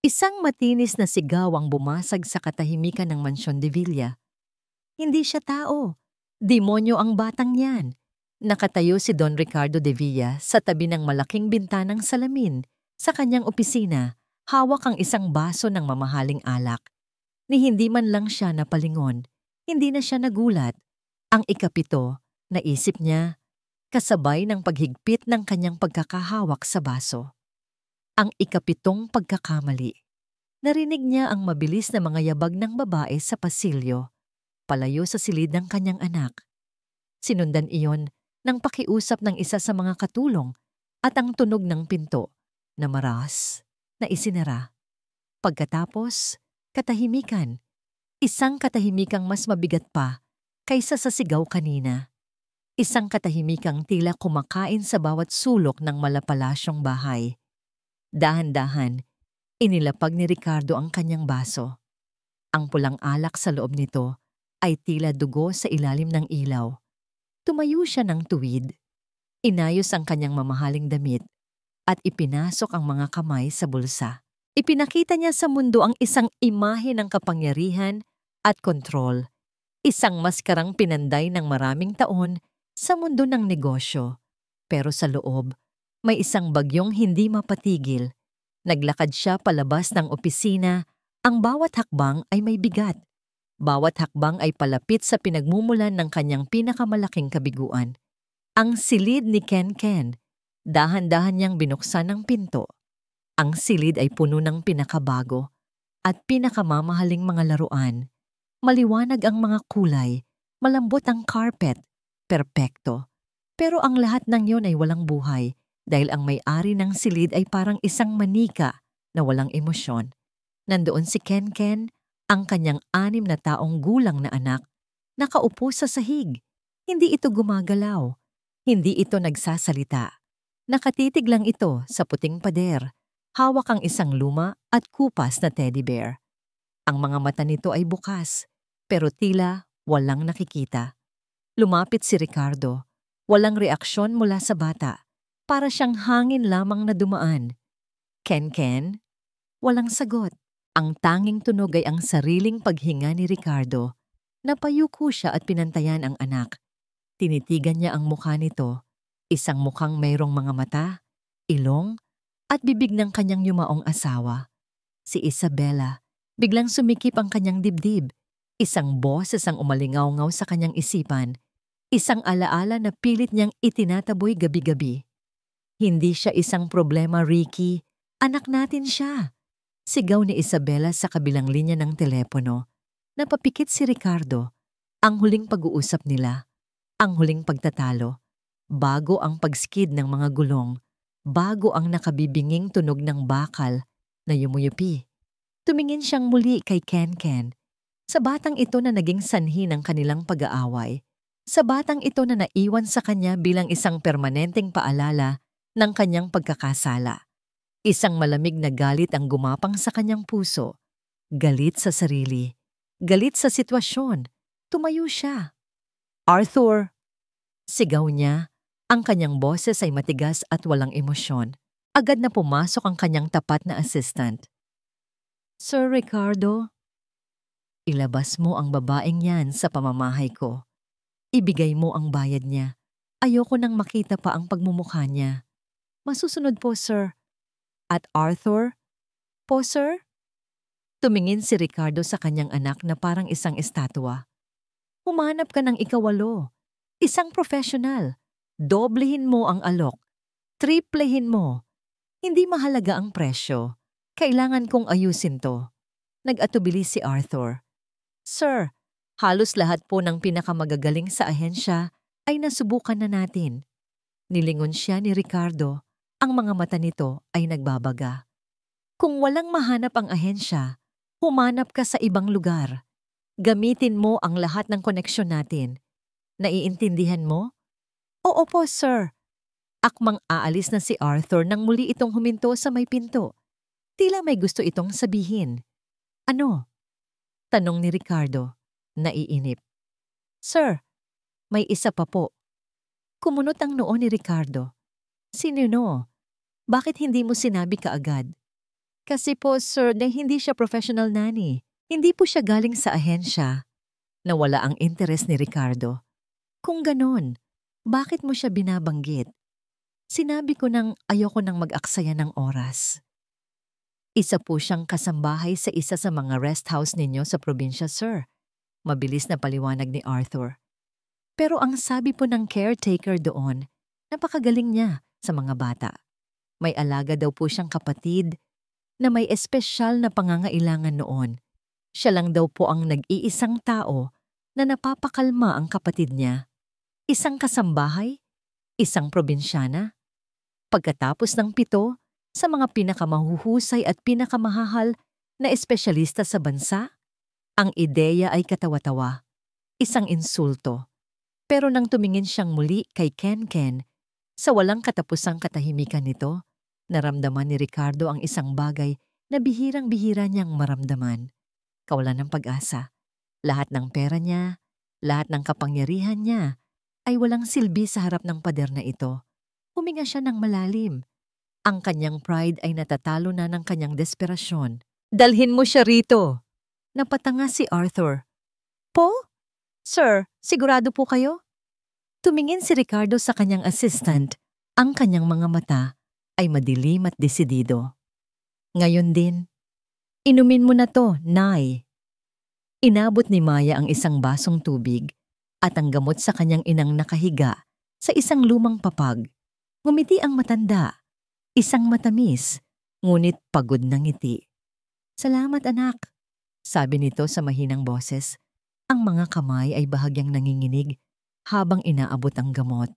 Isang matinis na sigaw ang bumasag sa katahimikan ng Mansyon de Villa. Hindi siya tao. Demonyo ang batang yan. Nakatayo si Don Ricardo de Villa sa tabi ng malaking bintanang salamin sa kanyang opisina, hawak ang isang baso ng mamahaling alak. Ni hindi man lang siya napalingon, hindi na siya nagulat. Ang ikapito, naisip niya, kasabay ng paghigpit ng kanyang pagkakahawak sa baso. Ang ikapitong pagkakamali. Narinig niya ang mabilis na mga yabag ng babae sa pasilyo, palayo sa silid ng kanyang anak. Sinundan iyon ng pakiusap ng isa sa mga katulong at ang tunog ng pinto na maras na isinara. Pagkatapos, katahimikan. Isang katahimikang mas mabigat pa kaysa sa sigaw kanina. Isang katahimikang tila kumakain sa bawat sulok ng malapalasyong bahay. Dahan-dahan, inilapag ni Ricardo ang kanyang baso. Ang pulang alak sa loob nito ay tila dugo sa ilalim ng ilaw. Tumayo siya ng tuwid. Inayos ang kanyang mamahaling damit at ipinasok ang mga kamay sa bulsa. Ipinakita niya sa mundo ang isang imahe ng kapangyarihan at kontrol. Isang maskarang pinanday ng maraming taon sa mundo ng negosyo. Pero sa loob, may isang bagyong hindi mapatigil. Naglakad siya palabas ng opisina. Ang bawat hakbang ay may bigat. Bawat hakbang ay palapit sa pinagmumulan ng kanyang pinakamalaking kabiguan. Ang silid ni Ken. Dahan-dahan niyang binuksan ang pinto. Ang silid ay puno ng pinakabago at pinakamamahaling mga laruan. Maliwanag ang mga kulay, malambot ang carpet, perpekto. Pero ang lahat ng yon ay walang buhay dahil ang may-ari ng silid ay parang isang manika na walang emosyon. Nandoon si Ken, ang kanyang 6 na taong gulang na anak, nakaupo sa sahig. Hindi ito gumagalaw. Hindi ito nagsasalita. Nakatitig lang ito sa puting pader. Hawak ang isang luma at kupas na teddy bear. Ang mga mata nito ay bukas, pero tila walang nakikita. Lumapit si Ricardo. Walang reaksyon mula sa bata. Para siyang hangin lamang na dumaan. Ken, walang sagot. Ang tanging tunog ay ang sariling paghinga ni Ricardo. Napayuko siya at pinantayan ang anak. Tinitigan niya ang mukha nito. Isang mukhang mayroong mga mata, ilong, at bibig ng kanyang yumaong asawa. Si Isabela. Biglang sumikip ang kanyang dibdib. Isang boses ang umalingaw-ngaw sa kanyang isipan. Isang alaala na pilit niyang itinataboy gabi-gabi. Hindi siya isang problema, Ricky. Anak natin siya. Sigaw ni Isabela sa kabilang linya ng telepono. Napapikit si Ricardo. Ang huling pag-uusap nila. Ang huling pagtatalo. Bago ang pagskid ng mga gulong. Bago ang nakabibinging tunog ng bakal na yumuyupi. Tumingin siyang muli kay Ken. Sa batang ito na naging sanhi ng kanilang pag-aaway. Sa batang ito na naiwan sa kanya bilang isang permanenteng paalala ng kanyang pagkakasala. Isang malamig na galit ang gumapang sa kanyang puso. Galit sa sarili. Galit sa sitwasyon. Tumayo siya. Arthur! Sigaw niya. Ang kanyang boses ay matigas at walang emosyon. Agad na pumasok ang kanyang tapat na assistant. Sir Ricardo, ilabas mo ang babaeng yan sa pamamahay ko. Ibigay mo ang bayad niya. Ayoko nang makita pa ang pagmumukha niya. Masusunod po, sir. At Arthur? Po, sir? Tumingin si Ricardo sa kanyang anak na parang isang estatwa. Humanap ka ng ikawalo. Isang professional. Doblehin mo ang alok. Triplehin mo. Hindi mahalaga ang presyo. Kailangan kong ayusin to. Nag-atubili si Arthur. Sir, halos lahat po ng pinakamagagaling sa ahensya ay nasubukan na natin. Nilingon siya ni Ricardo. Ang mga mata nito ay nagbabaga. Kung walang mahanap ang ahensya, humanap ka sa ibang lugar. Gamitin mo ang lahat ng koneksyon natin. Naiintindihan mo? Oo po, sir. Akmang aalis na si Arthur nang muli itong huminto sa may pinto. Tila may gusto itong sabihin. Ano? Tanong ni Ricardo, naiinip. Sir, may isa pa po. Kumunot ang noo ni Ricardo. Sino no? Bakit hindi mo sinabi kaagad? Kasi po, sir, na hindi siya professional nanny. Hindi po siya galing sa ahensya. Nawala ang interes ni Ricardo. Kung ganon, bakit mo siya binabanggit? Sinabi ko nang ayoko nang mag-aksaya ng oras. Isa po siyang kasambahay sa isa sa mga rest house ninyo sa probinsya, sir. Mabilis na paliwanag ni Arthur. Pero ang sabi po ng caretaker doon, napakagaling niya sa mga bata. May alaga daw po siyang kapatid na may espesyal na pangangailangan noon. Siya lang daw po ang nag-iisang tao na napapakalma ang kapatid niya. Isang kasambahay, isang probinsyana. Pagkatapos ng 7 sa mga pinakamahuhusay at pinakamahahal na espesyalista sa bansa, ang ideya ay katawa-tawa, isang insulto. Pero nang tumingin siyang muli kay Ken, sa walang katapusang katahimikan nito, naramdaman ni Ricardo ang isang bagay na bihirang-bihira niyang maramdaman. Kawalan ng pag-asa. Lahat ng pera niya, lahat ng kapangyarihan niya, ay walang silbi sa harap ng pader na ito. Huminga siya ng malalim. Ang kanyang pride ay natatalo na ng kanyang desperasyon. Dalhin mo siya rito! Napatanga si Arthur. Po? Sir, sigurado po kayo? Tumingin si Ricardo sa kanyang assistant. Ang kanyang mga mata ay madilim at desidido. Ngayon din, inumin mo na to, Nay. Inabot ni Maya ang isang basong tubig at ang gamot sa kanyang inang nakahiga sa isang lumang papag. Ngumiti ang matanda, isang matamis, ngunit pagod na ngiti. Salamat anak, sabi nito sa mahinang boses. Ang mga kamay ay bahagyang nanginginig habang inaabot ang gamot.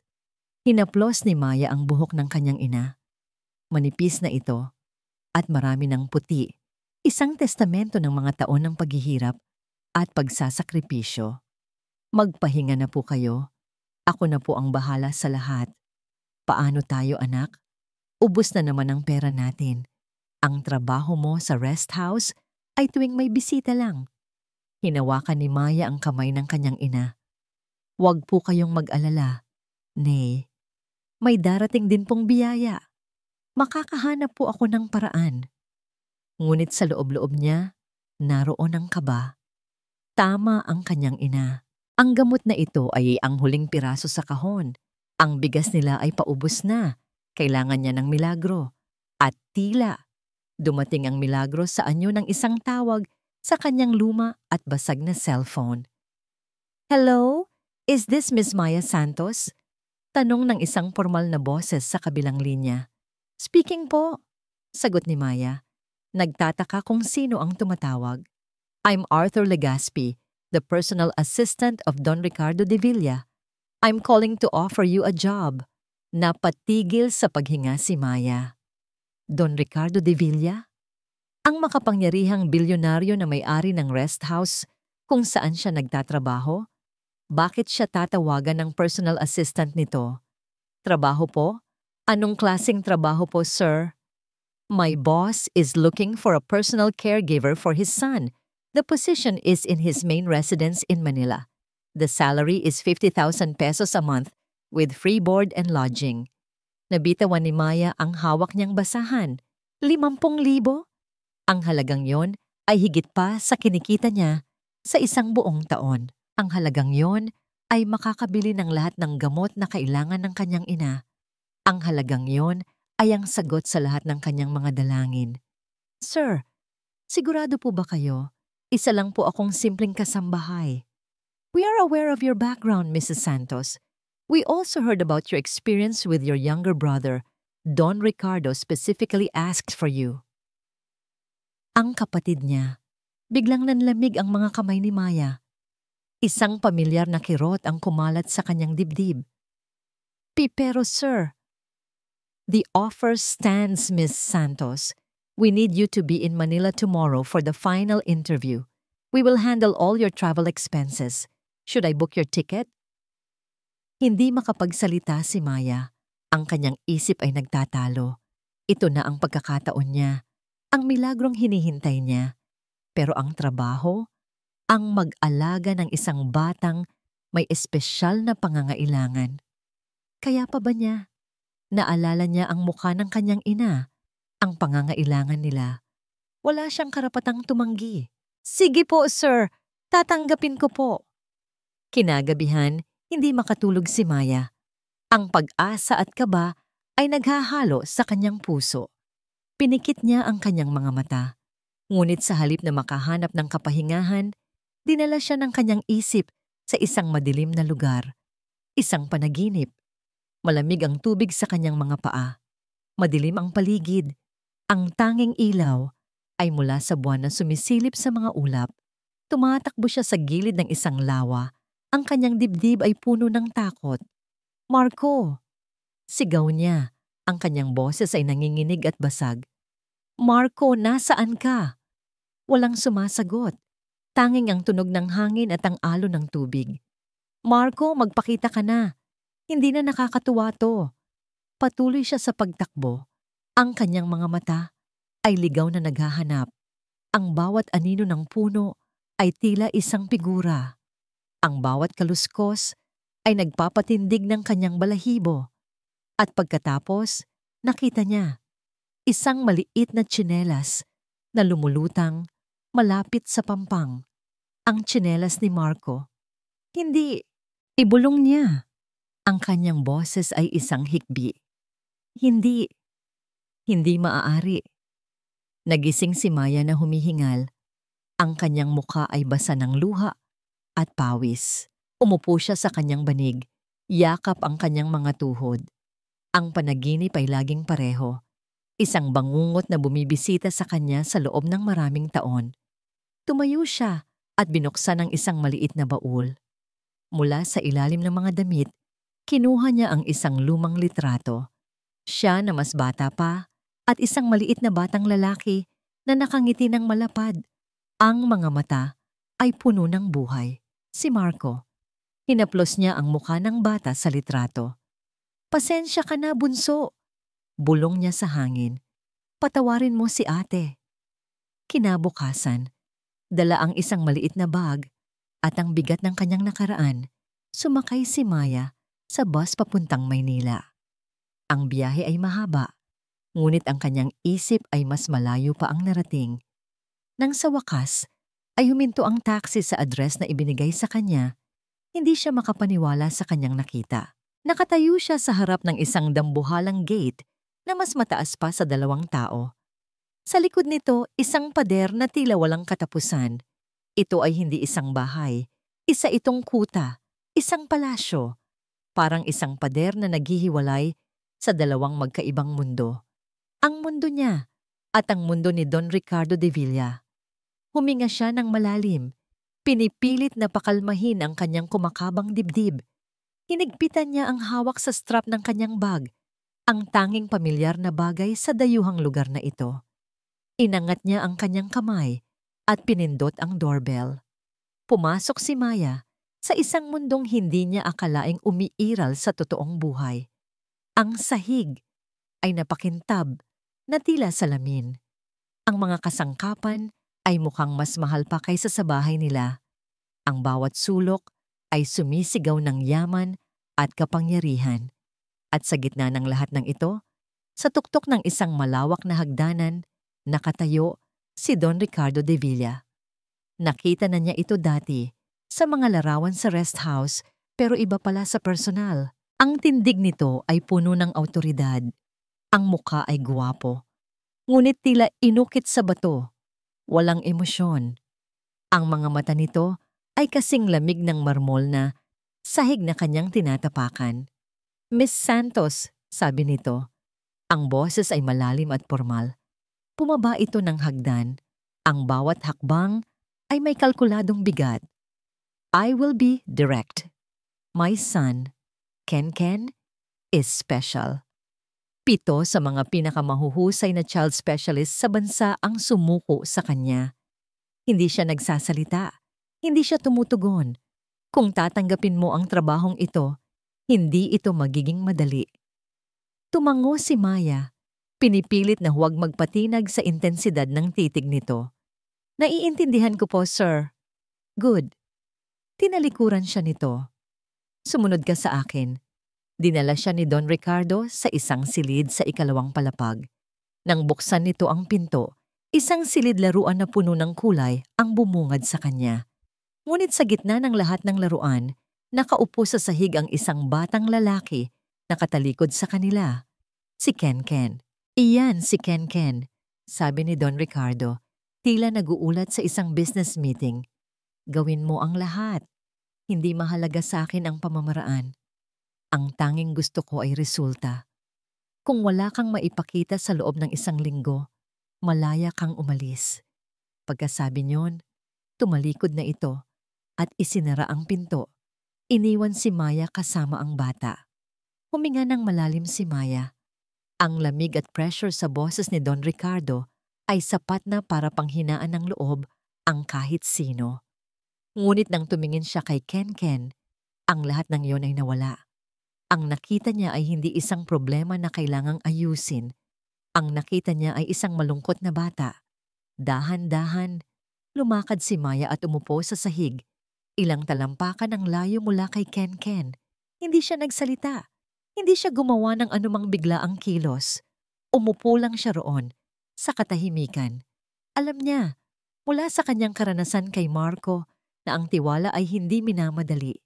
Hinaplos ni Maya ang buhok ng kanyang ina. Manipis na ito at marami ng puti, isang testamento ng mga taon ng paghihirap at pagsasakripisyo. Magpahinga na po kayo. Ako na po ang bahala sa lahat. Paano tayo, anak? Ubus na naman ang pera natin. Ang trabaho mo sa rest house ay tuwing may bisita lang. Hinawakan ni Maya ang kamay ng kanyang ina. Huwag po kayong mag-alala. Nay, may darating din pong biyaya. Makakahanap po ako ng paraan. Ngunit sa loob-loob niya, naroon ang kaba. Tama ang kanyang ina. Ang gamot na ito ay ang huling piraso sa kahon. Ang bigas nila ay paubos na. Kailangan niya ng milagro. At tila, dumating ang milagro sa anyo ng isang tawag sa kanyang luma at basag na cellphone. Hello? Is this Miss Maya Santos? Tanong ng isang formal na boses sa kabilang linya. Speaking po, sagot ni Maya. Nagtataka kung sino ang tumatawag. I'm Arthur Legaspi, the personal assistant of Don Ricardo de Villa. I'm calling to offer you a job. Napatigil sa paghinga si Maya. Don Ricardo de Villa? Ang makapangyarihang bilyonaryo na may-ari ng rest house kung saan siya nagtatrabaho? Bakit siya tatawagan ng personal assistant nito? Trabaho po? Anong klaseng trabaho po, sir? My boss is looking for a personal caregiver for his son. The position is in his main residence in Manila. The salary is 50,000 pesos a month with free board and lodging. Nabitawan ni Maya ang hawak niyang basahan. 50,000? Ang halagang yon ay higit pa sa kinikita niya sa isang buong taon. Ang halagang yon ay makakabili ng lahat ng gamot na kailangan ng kanyang ina. Ang halagang yon ay ang sagot sa lahat ng kanyang mga dalangin. Sir, sigurado po ba kayo? Isa lang po akong simpleng kasambahay. We are aware of your background, Mrs. Santos. We also heard about your experience with your younger brother. Don Ricardo specifically asked for you. Ang kapatid niya. Biglang nanlamig ang mga kamay ni Maya. Isang pamilyar na kirot ang kumalat sa kanyang dibdib. Pero sir, the offer stands, Miss Santos. We need you to be in Manila tomorrow for the final interview. We will handle all your travel expenses. Should I book your ticket? Hindi makapagsalita si Maya. Ang kanyang isip ay nagtatalo. Ito na ang pagkakataon niya. Ang milagrong hinihintay niya. Pero ang trabaho, ang mag-alaga ng isang batang may espesyal na pangangailangan. Kaya pa ba niya? Naalala niya ang mukha ng kanyang ina, ang pangangailangan nila. Wala siyang karapatang tumanggi. Sige po, sir. Tatanggapin ko po. Kinagabihan, hindi makatulog si Maya. Ang pag-asa at kaba ay naghahalo sa kanyang puso. Pinikit niya ang kanyang mga mata. Ngunit sa halip na makahanap ng kapahingahan, dinala siya ng kanyang isip sa isang madilim na lugar. Isang panaginip. Malamig ang tubig sa kanyang mga paa. Madilim ang paligid. Ang tanging ilaw ay mula sa buwan na sumisilip sa mga ulap. Tumatakbo siya sa gilid ng isang lawa. Ang kanyang dibdib ay puno ng takot. Marco! Sigaw niya. Ang kanyang boses ay nanginginig at basag. Marco, nasaan ka? Walang sumasagot. Tanging ang tunog ng hangin at ang alon ng tubig. Marco, magpakita ka na. Hindi na nakakatuwa to. Patuloy siya sa pagtakbo. Ang kanyang mga mata ay ligaw na naghahanap. Ang bawat anino ng puno ay tila isang figura. Ang bawat kaluskos ay nagpapatindig ng kanyang balahibo. At pagkatapos, nakita niya isang maliit na tsinelas na lumulutang malapit sa pampang. Ang tsinelas ni Marco. Hindi, ibulong niya. Ang kanyang boses ay isang hikbi. Hindi maaari. Nagising si Maya na humihingal. Ang kanyang mukha ay basa ng luha at pawis. Umupo siya sa kanyang banig. Yakap ang kanyang mga tuhod. Ang panaginip ay laging pareho. Isang bangungot na bumibisita sa kanya sa loob ng maraming taon. Tumayo siya at binuksan ang isang maliit na baul. Mula sa ilalim ng mga damit, kinuha niya ang isang lumang litrato. Siya na mas bata pa at isang maliit na batang lalaki na nakangiti ng malapad. Ang mga mata ay puno ng buhay. Si Marco. Hinaplos niya ang mukha ng bata sa litrato. Pasensya ka na, bunso. Bulong niya sa hangin. Patawarin mo si ate. Kinabukasan, dala ang isang maliit na bag at ang bigat ng kanyang nakaraan, sumakay si Maya sa bus papuntang Maynila. Ang biyahe ay mahaba, ngunit ang kanyang isip ay mas malayo pa ang narating. Nang sa wakas, ay huminto ang taxi sa address na ibinigay sa kanya, hindi siya makapaniwala sa kanyang nakita. Nakatayo siya sa harap ng isang dambuhalang gate na mas mataas pa sa 2 tao. Sa likod nito, isang pader na tila walang katapusan. Ito ay hindi isang bahay. Isa itong kuta, isang palasyo. Parang isang pader na naghihiwalay sa 2 magkaibang mundo. Ang mundo niya at ang mundo ni Don Ricardo de Villa. Huminga siya ng malalim. Pinipilit na pakalmahin ang kanyang kumakabang dibdib. Hinigpitan niya ang hawak sa strap ng kanyang bag, ang tanging pamilyar na bagay sa dayuhang lugar na ito. Inangat niya ang kanyang kamay at pinindot ang doorbell. Pumasok si Maya sa isang mundong hindi niya akalaing umiiral sa totoong buhay. Ang sahig ay napakintab na tila salamin. Ang mga kasangkapan ay mukhang mas mahal pa kaysa sa bahay nila. Ang bawat sulok ay sumisigaw ng yaman at kapangyarihan. At sa gitna ng lahat ng ito, sa tuktok ng isang malawak na hagdanan, nakatayo si Don Ricardo de Villa. Nakita na niya ito dati sa mga larawan sa rest house, pero iba pala sa personal. Ang tindig nito ay puno ng awtoridad. Ang mukha ay guwapo. Ngunit tila inukit sa bato. Walang emosyon. Ang mga mata nito ay kasing lamig ng marmol na sahig na kanyang tinatapakan. Miss Santos, sabi nito. Ang boses ay malalim at formal. Pumaba ito ng hagdan. Ang bawat hakbang ay may kalkuladong bigat. I will be direct. My son, Ken, is special. 7 sa mga pinakamahuhusay na child specialist sa bansa ang sumuko sa kanya. Hindi siya nagsasalita. Hindi siya tumutugon. Kung tatanggapin mo ang trabahong ito, hindi ito magiging madali. Tumango si Maya. Pinipilit na huwag magpatinag sa intensidad ng titig nito. Naiintindihan ko po, sir. Good. Tinalikuran siya nito. Sumunod ka sa akin. Dinala siya ni Don Ricardo sa isang silid sa 2 palapag. Nang buksan nito ang pinto, Isang silid laruan na puno ng kulay ang bumungad sa kanya. Ngunit sa gitna ng lahat ng laruan, nakaupo sa sahig ang isang batang lalaki na katalikod sa kanila. Si Ken. Iyan si Ken, sabi ni Don Ricardo, tila naguulat sa isang business meeting. Gawin mo ang lahat. Hindi mahalaga sa akin ang pamamaraan. Ang tanging gusto ko ay resulta. Kung wala kang maipakita sa loob ng isang linggo, malaya kang umalis. Pagkasabi niyon, tumalikod na ito at isinara ang pinto. Iniwan si Maya kasama ang bata. Huminga ng malalim si Maya. Ang lamig at pressure sa boses ni Don Ricardo ay sapat na para panghinaan ng loob ang kahit sino. Ngunit nang tumingin siya kay Ken, ang lahat ng iyon ay nawala. Ang nakita niya ay hindi isang problema na kailangang ayusin. Ang nakita niya ay isang malungkot na bata. Dahan-dahan, lumakad si Maya at umupo sa sahig. Ilang talampakan ang layo mula kay Ken. Hindi siya nagsalita. Hindi siya gumawa ng anumang biglaang kilos. Umupo lang siya roon, sa katahimikan. Alam niya, mula sa kanyang karanasan kay Marco, na ang tiwala ay hindi minamadali.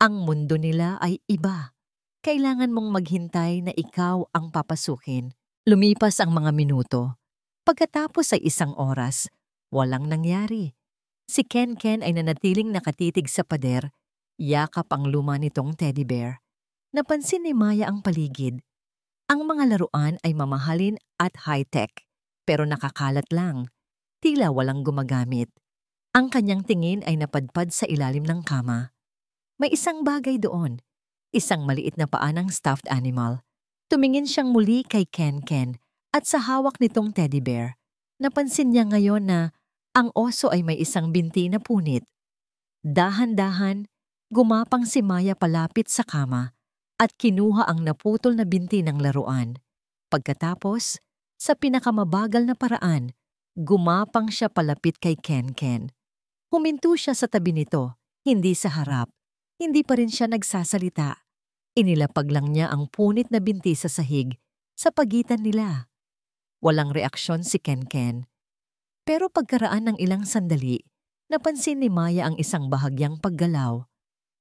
Ang mundo nila ay iba. Kailangan mong maghintay na ikaw ang papasukin. Lumipas ang mga minuto. Pagkatapos ay isang oras, walang nangyari. Si Ken ay nanatiling nakatitig sa pader, yakap ang luma nitong teddy bear. Napansin ni Maya ang paligid. Ang mga laruan ay mamahalin at high-tech, pero nakakalat lang. Tila walang gumagamit. Ang kanyang tingin ay napadpad sa ilalim ng kama. May isang bagay doon, isang maliit na paa ng stuffed animal. Tumingin siyang muli kay Ken at sa hawak nitong teddy bear. Napansin niya ngayon na ang oso ay may isang binti na punit. Dahan-dahan, gumapang si Maya palapit sa kama at kinuha ang naputol na binti ng laruan. Pagkatapos, sa pinakamabagal na paraan, gumapang siya palapit kay Ken. Huminto siya sa tabi nito, hindi sa harap. Hindi pa rin siya nagsasalita. Inilapag lang niya ang punit na binti sa sahig sa pagitan nila. Walang reaksyon si Ken. Pero pagkaraan ng ilang sandali, napansin ni Maya ang isang bahagyang paggalaw.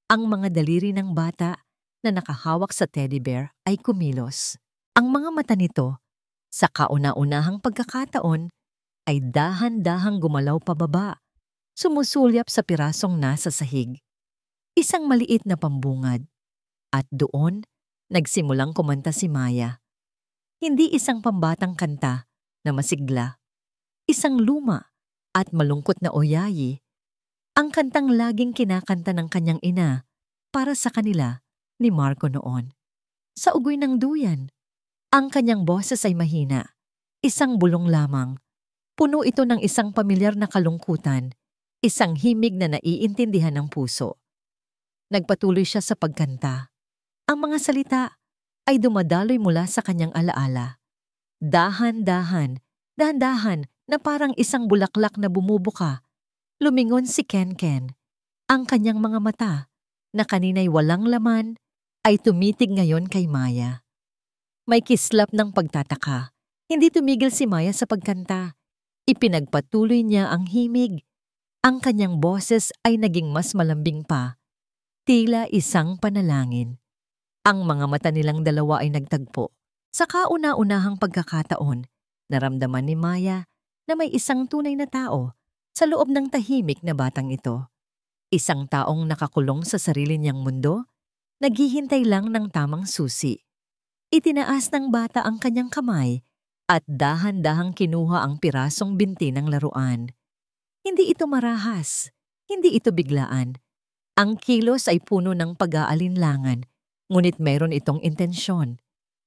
Ang mga daliri ng bata na nakahawak sa teddy bear ay kumilos. Ang mga mata nito, sa kauna-unahang pagkakataon, ay dahan-dahang gumalaw pababa, sumusulyap sa pirasong nasa sahig. Isang maliit na pambungad. At doon, nagsimulang kumanta si Maya. Hindi isang pambatang kanta na masigla. Isang luma at malungkot na oyayi. Ang kantang laging kinakanta ng kanyang ina para sa kanila ni Marco noon. Sa ugoy ng duyan, ang kanyang boses ay mahina. Isang bulong lamang. Puno ito ng isang pamilyar na kalungkutan, isang himig na naiintindihan ng puso. Nagpatuloy siya sa pagkanta. Ang mga salita ay dumadaloy mula sa kanyang alaala. Dahan-dahan na parang isang bulaklak na bumubuka. Lumingon si Ken. Ang kanyang mga mata, na kanina'y walang laman, ay tumitig ngayon kay Maya. May kislap ng pagtataka. Hindi tumigil si Maya sa pagkanta. Ipinagpatuloy niya ang himig. Ang kanyang boses ay naging mas malambing pa. Tila isang panalangin. Ang mga mata nilang dalawa ay nagtagpo. Sa kauna-unahang pagkakataon, naramdaman ni Maya na may isang tunay na tao sa loob ng tahimik na batang ito. Isang taong nakakulong sa sarili niyang mundo, naghihintay lang ng tamang susi. Itinaas ng bata ang kanyang kamay at dahan-dahang kinuha ang pirasong binti ng laruan. Hindi ito marahas, hindi ito biglaan. Ang kilos ay puno ng pag-aalinlangan, ngunit mayroon itong intensyon.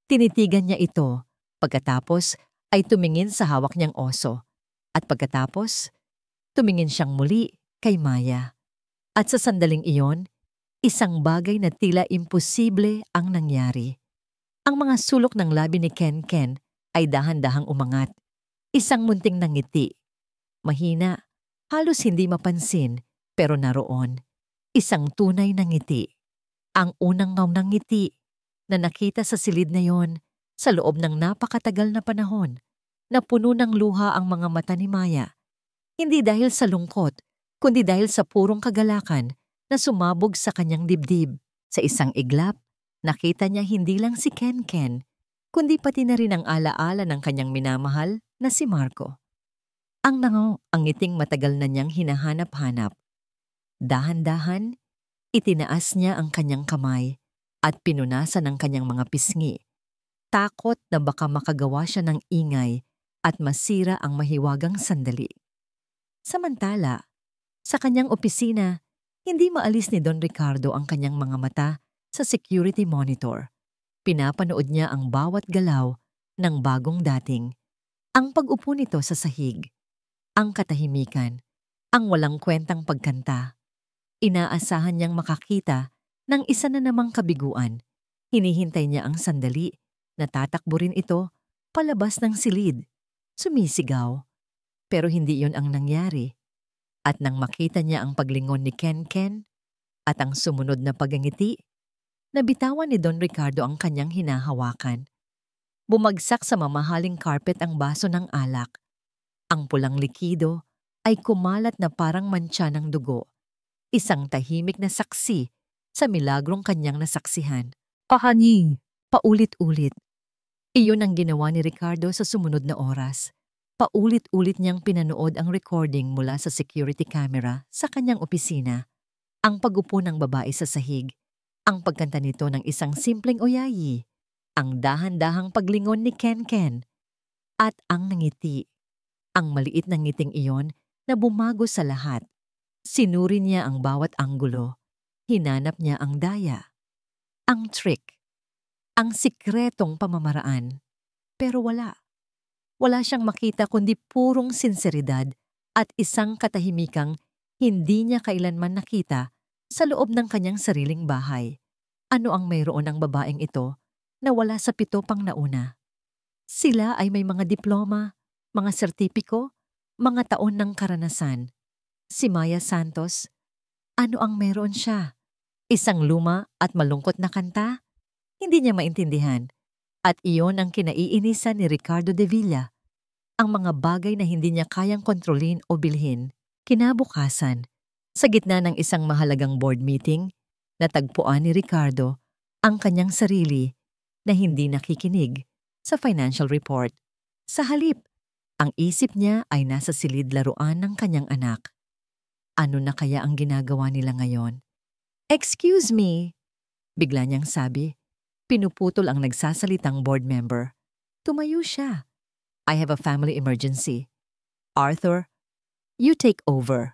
Tinitigan niya ito, pagkatapos ay tumingin sa hawak niyang oso. At pagkatapos, tumingin siyang muli kay Maya. At sa sandaling iyon, isang bagay na tila imposible ang nangyari. Ang mga sulok ng labi ni Ken ay dahan-dahang umangat. Isang munting nangiti. Mahina, halos hindi mapansin, pero naroon. Isang tunay na ngiti. Ang unang ngaw ng ngiti na nakita sa silid na yon sa loob ng napakatagal na panahon Napuno ng luha ang mga mata ni Maya. Hindi dahil sa lungkot, kundi dahil sa purong kagalakan na sumabog sa kanyang dibdib. Sa isang iglap, nakita niya hindi lang si Ken, kundi pati na rin ang alaala ng kanyang minamahal na si Marco. Ang ngiting matagal na niyang hinahanap-hanap. Dahan-dahan, itinaas niya ang kanyang kamay at pinunasan ang kanyang mga pisngi. Takot na baka makagawa siya ng ingay at masira ang mahiwagang sandali. Samantala, sa kanyang opisina, hindi maalis ni Don Ricardo ang kanyang mga mata sa security monitor. Pinapanood niya ang bawat galaw ng bagong dating. Ang pag-upo nito sa sahig, ang katahimikan, ang walang kwentang pagkanta. Inaasahan niyang makakita ng isa na namang kabiguan. Hinihintay niya ang sandali na tatakbo rin ito palabas ng silid. Sumisigaw. Pero hindi yun ang nangyari. At nang makita niya ang paglingon ni Ken at ang sumunod na pagngiti, nabitawan ni Don Ricardo ang kanyang hinahawakan. Bumagsak sa mamahaling carpet ang baso ng alak. Ang pulang likido ay kumalat na parang mantsa ng dugo. Isang tahimik na saksi sa milagrong kanyang nasaksihan. Pahani, paulit-ulit. Iyon ang ginawa ni Ricardo sa sumunod na oras. Paulit-ulit niyang pinanood ang recording mula sa security camera sa kanyang opisina. Ang pag-upo ng babae sa sahig, ang pagkanta nito ng isang simpleng oyayi, ang dahan-dahang paglingon ni Ken at ang nangiti. Ang maliit na ngiting iyon na bumago sa lahat. Sinuri niya ang bawat anggulo. Hinanap niya ang daya, ang trick, ang sikretong pamamaraan. Pero wala. Wala siyang makita kundi purong sinseridad at isang katahimikang hindi niya kailanman nakita sa loob ng kanyang sariling bahay. Ano ang mayroon ng babaeng ito na wala sa 7 pang nauna? Sila ay may mga diploma, mga sertipiko, mga taon ng karanasan. Si Maya Santos, ano ang meron siya? Isang luma at malungkot na kanta? Hindi niya maintindihan. At iyon ang kinaiinisan ni Ricardo de Villa. Ang mga bagay na hindi niya kayang kontrolin o bilhin. Kinabukasan, sa gitna ng isang mahalagang board meeting, natagpuan ni Ricardo ang kanyang sarili na hindi nakikinig sa financial report. Sa halip, ang isip niya ay nasa silid laruan ng kanyang anak. Ano na kaya ang ginagawa nila ngayon? "Excuse me," bigla niyang sabi. Pinuputol ang nagsasalitang board member. Tumayo siya. "I have a family emergency. Arthur, you take over."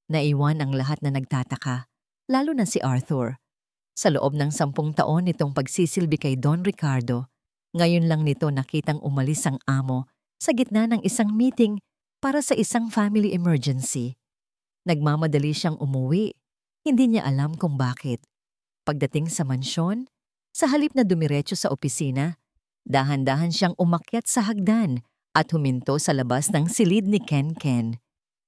Naiwan ang lahat na nagtataka, lalo na si Arthur. Sa loob ng 10 taon nitong pagsisilbi kay Don Ricardo, ngayon lang nito nakitang umalis ang amo sa gitna ng isang meeting para sa isang family emergency. Nagmamadali siyang umuwi. Hindi niya alam kung bakit. Pagdating sa mansyon, sa halip na dumiretso sa opisina, dahan-dahan siyang umakyat sa hagdan at huminto sa labas ng silid ni Ken.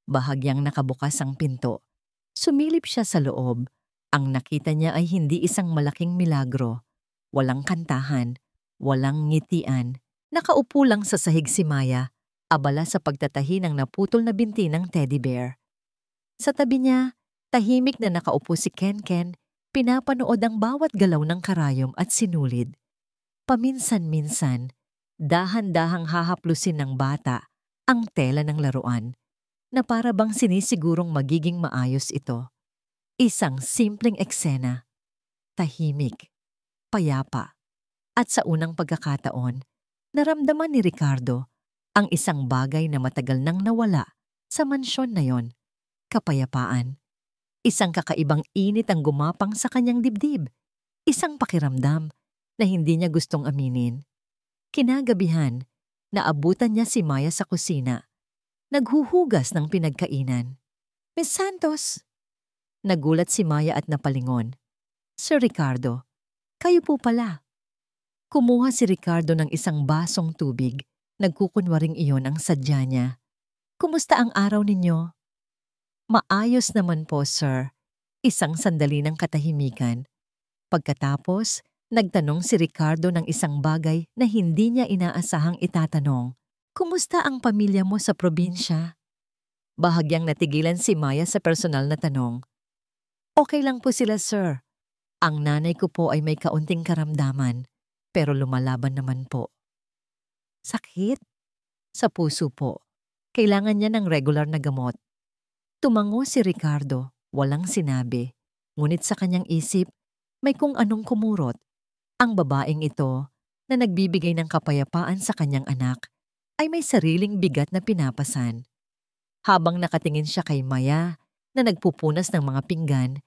Bahagyang nakabukas ang pinto. Sumilip siya sa loob. Ang nakita niya ay hindi isang malaking milagro. Walang kantahan, walang ngitian. Nakaupo lang sa sahig si Maya, abala sa pagtatahi ng naputol na binti ng teddy bear. Sa tabi niya, tahimik na nakaupo si Ken, pinapanood ang bawat galaw ng karayom at sinulid. Paminsan-minsan, dahan-dahang hahaplusin ng bata ang tela ng laruan na para bang sinisigurong magiging maayos ito. Isang simpleng eksena, tahimik, payapa. At sa unang pagkakataon, naramdaman ni Ricardo ang isang bagay na matagal nang nawala sa mansyon na yon, kapayapaan. Isang kakaibang init ang gumapang sa kanyang dibdib. Isang pakiramdam na hindi niya gustong aminin. Kinagabihan, naabutan niya si Maya sa kusina. Naghuhugas ng pinagkainan. "Miss Santos!" Nagulat si Maya at napalingon. "Sir Ricardo, kayo po pala." Kumuha si Ricardo ng isang basong tubig. Nagkukunwaring iyon ang sadya niya. "Kumusta ang araw ninyo?" "Maayos naman po, sir." Isang sandali ng katahimikan. Pagkatapos, nagtanong si Ricardo ng isang bagay na hindi niya inaasahang itatanong. Kumusta ang pamilya mo sa probinsya? Bahagyang natigilan si Maya sa personal na tanong. Okay lang po sila, sir. Ang nanay ko po ay may kaunting karamdaman, pero lumalaban naman po. Sakit? Sa puso po. Kailangan niya ng regular na gamot. Tumango si Ricardo, walang sinabi. Ngunit sa kanyang isip, may kung anong kumurot. Ang babaeng ito, na nagbibigay ng kapayapaan sa kanyang anak, ay may sariling bigat na pinapasan. Habang nakatingin siya kay Maya, na nagpupunas ng mga pinggan,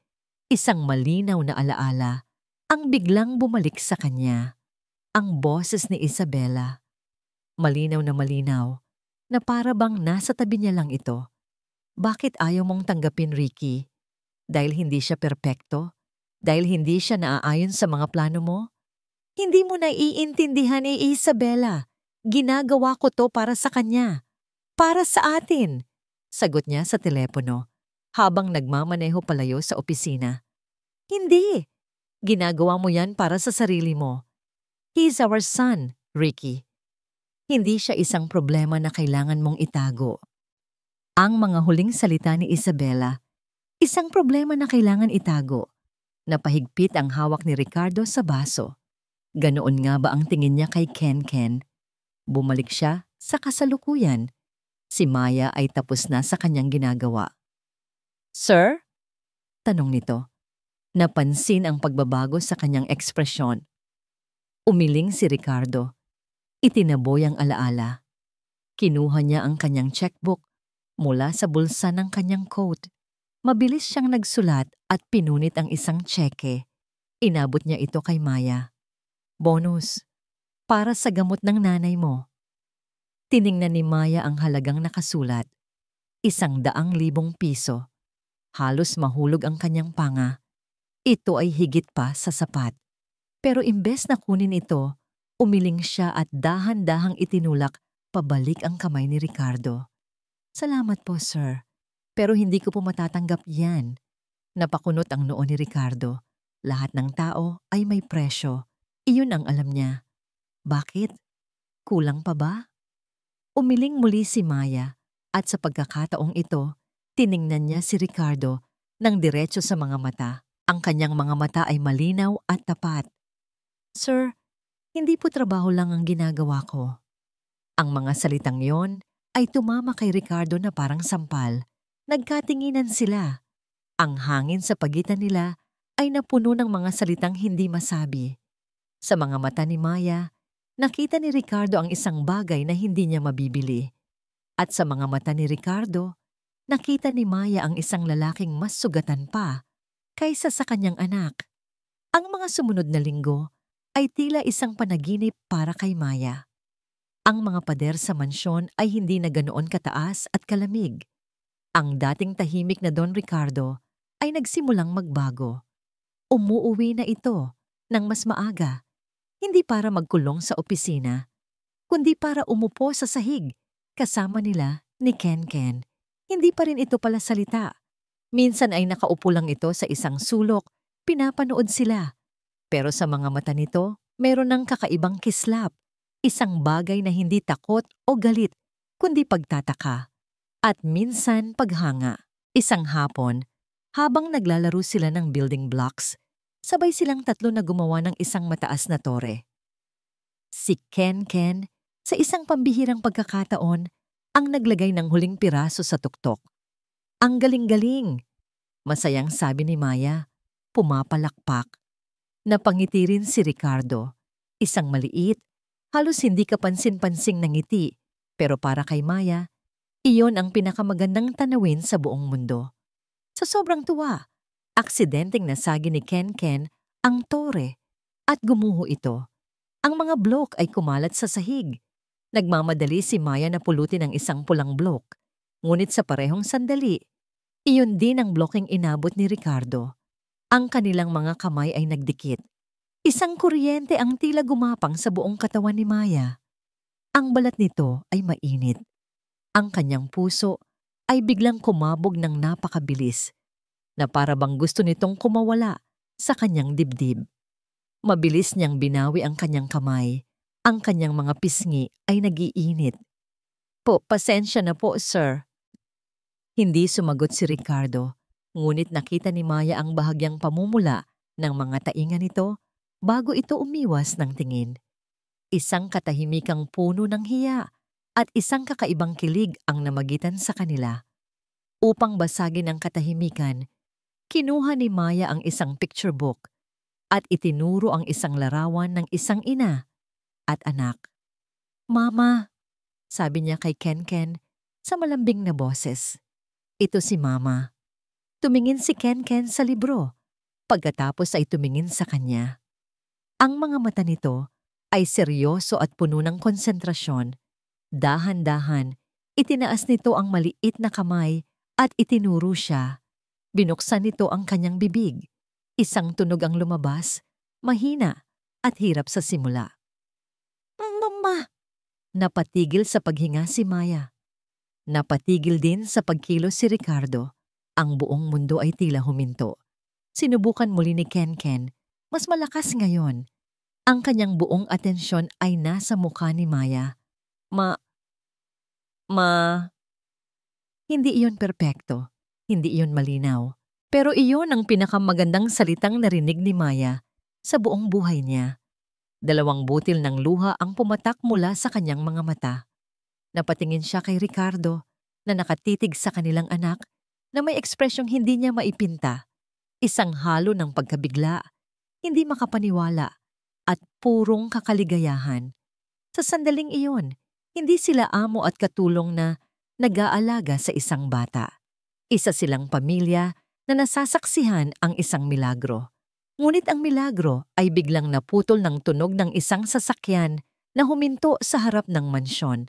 isang malinaw na alaala ang biglang bumalik sa kanya. Ang boses ni Isabela. Malinaw na para bang nasa tabi niya lang ito. Bakit ayaw mong tanggapin, Ricky? Dahil hindi siya perpekto? Dahil hindi siya naaayon sa mga plano mo? Hindi mo naiintindihan ni Isabela. Ginagawa ko to para sa kanya. Para sa atin. Sagot niya sa telepono habang nagmamaneho palayo sa opisina. Hindi. Ginagawa mo yan para sa sarili mo. He's our son, Ricky. Hindi siya isang problema na kailangan mong itago. Ang mga huling salita ni Isabela, isang problema na kailangan itago. Napahigpit ang hawak ni Ricardo sa baso. Ganoon nga ba ang tingin niya kay Ken? Bumalik siya sa kasalukuyan. Si Maya ay tapos na sa kanyang ginagawa. Sir? Tanong nito. Napansin ang pagbabago sa kanyang ekspresyon. Umiling si Ricardo. Itinaboy ang alaala. Kinuha niya ang kanyang checkbook mula sa bulsa ng kanyang coat. Mabilis siyang nagsulat at pinunit ang isang tseke. Inabot niya ito kay Maya. Bonus, para sa gamot ng nanay mo. Tiningnan ni Maya ang halagang nakasulat. 100,000 piso. Halos mahulog ang kanyang panga. Ito ay higit pa sa sapat. Pero imbes na kunin ito, umiling siya at dahan-dahang itinulak pabalik ang kamay ni Ricardo. Salamat po, sir. Pero hindi ko po matatanggap yan. Napakunot ang noo ni Ricardo. Lahat ng tao ay may presyo. Iyon ang alam niya. Bakit? Kulang pa ba? Umiling muli si Maya at sa pagkakataong ito, tiningnan niya si Ricardo ng diretso sa mga mata. Ang kanyang mga mata ay malinaw at tapat. Sir, hindi po trabaho lang ang ginagawa ko. Ang mga salitang yon ay tumama kay Ricardo na parang sampal. Nagkatinginan sila. Ang hangin sa pagitan nila ay napuno ng mga salitang hindi masabi. Sa mga mata ni Maya, nakita ni Ricardo ang isang bagay na hindi niya mabibili. At sa mga mata ni Ricardo, nakita ni Maya ang isang lalaking mas sugatan pa kaysa sa kanyang anak. Ang mga sumunod na linggo ay tila isang panaginip para kay Maya. Ang mga pader sa mansyon ay hindi na ganoon kataas at kalamig. Ang dating tahimik na Don Ricardo ay nagsimulang magbago. Umuuwi na ito ng mas maaga. Hindi para magkulong sa opisina, kundi para umupo sa sahig kasama nila ni Ken. Hindi pa rin ito pala salita. Minsan ay nakaupo lang ito sa isang sulok, pinapanood sila. Pero sa mga mata nito, meron ng kakaibang kislap. Isang bagay na hindi takot o galit, kundi pagtataka. At minsan paghanga. Isang hapon, habang naglalaro sila ng building blocks, sabay silang tatlo na gumawa ng isang mataas na tore. Si Ken, sa isang pambihirang pagkakataon, ang naglagay ng huling piraso sa tuktok. Ang galing-galing! Masayang sabi ni Maya, pumapalakpak. Napangiti rin si Ricardo. Isang maliit, halos hindi kapansin-pansing na ngiti, pero para kay Maya, iyon ang pinakamagandang tanawin sa buong mundo. Sa sobrang tuwa, aksidenteng nasagi ni Ken ang tore at gumuho ito. Ang mga blok ay kumalat sa sahig. Nagmamadali si Maya na pulutin ang isang pulang blok. Ngunit sa parehong sandali, iyon din ang bloking inabot ni Ricardo. Ang kanilang mga kamay ay nagdikit. Isang kuryente ang tila gumapang sa buong katawan ni Maya. Ang balat nito ay mainit. Ang kanyang puso ay biglang kumabog ng napakabilis na para bang gusto nitong kumawala sa kanyang dibdib. Mabilis niyang binawi ang kanyang kamay. Ang kanyang mga pisngi ay nag-iinit. Pasensya na po, sir. Hindi sumagot si Ricardo, ngunit nakita ni Maya ang bahagyang pamumula ng mga tainga nito bago ito umiwas ng tingin. Isang katahimikang puno ng hiya at isang kakaibang kilig ang namagitan sa kanila. Upang basagin ang katahimikan, kinuha ni Maya ang isang picture book at itinuro ang isang larawan ng isang ina at anak. "Mama," sabi niya kay Kenken sa malambing na boses. Ito si Mama. Tumingin si Kenken sa libro, pagkatapos ay tumingin sa kanya. Ang mga mata nito ay seryoso at puno ng konsentrasyon. Dahan-dahan, itinaas nito ang maliit na kamay at itinuro siya. Binuksan nito ang kanyang bibig. Isang tunog ang lumabas, mahina at hirap sa simula. "Mama!" Napatigil sa paghinga si Maya. Napatigil din sa pagkilos si Ricardo. Ang buong mundo ay tila huminto. Sinubukan muli ni Kenken, mas malakas ngayon. Ang kanyang buong atensyon ay nasa mukha ni Maya. Ma... Hindi iyon perpekto. Hindi iyon malinaw. Pero iyon ang pinakamagandang salitang narinig ni Maya sa buong buhay niya. 2 butil ng luha ang pumatak mula sa kanyang mga mata. Napatingin siya kay Ricardo na nakatitig sa kanilang anak na may ekspresyong hindi niya maipinta. Isang halo ng pagkabigla, hindi makapaniwala, at purong kakaligayahan. Sa sandaling iyon, hindi sila amo at katulong na nag-aalaga sa isang bata. Isa silang pamilya na nasasaksihan ang isang milagro. Ngunit ang milagro ay biglang naputol ng tunog ng isang sasakyan na huminto sa harap ng mansyon.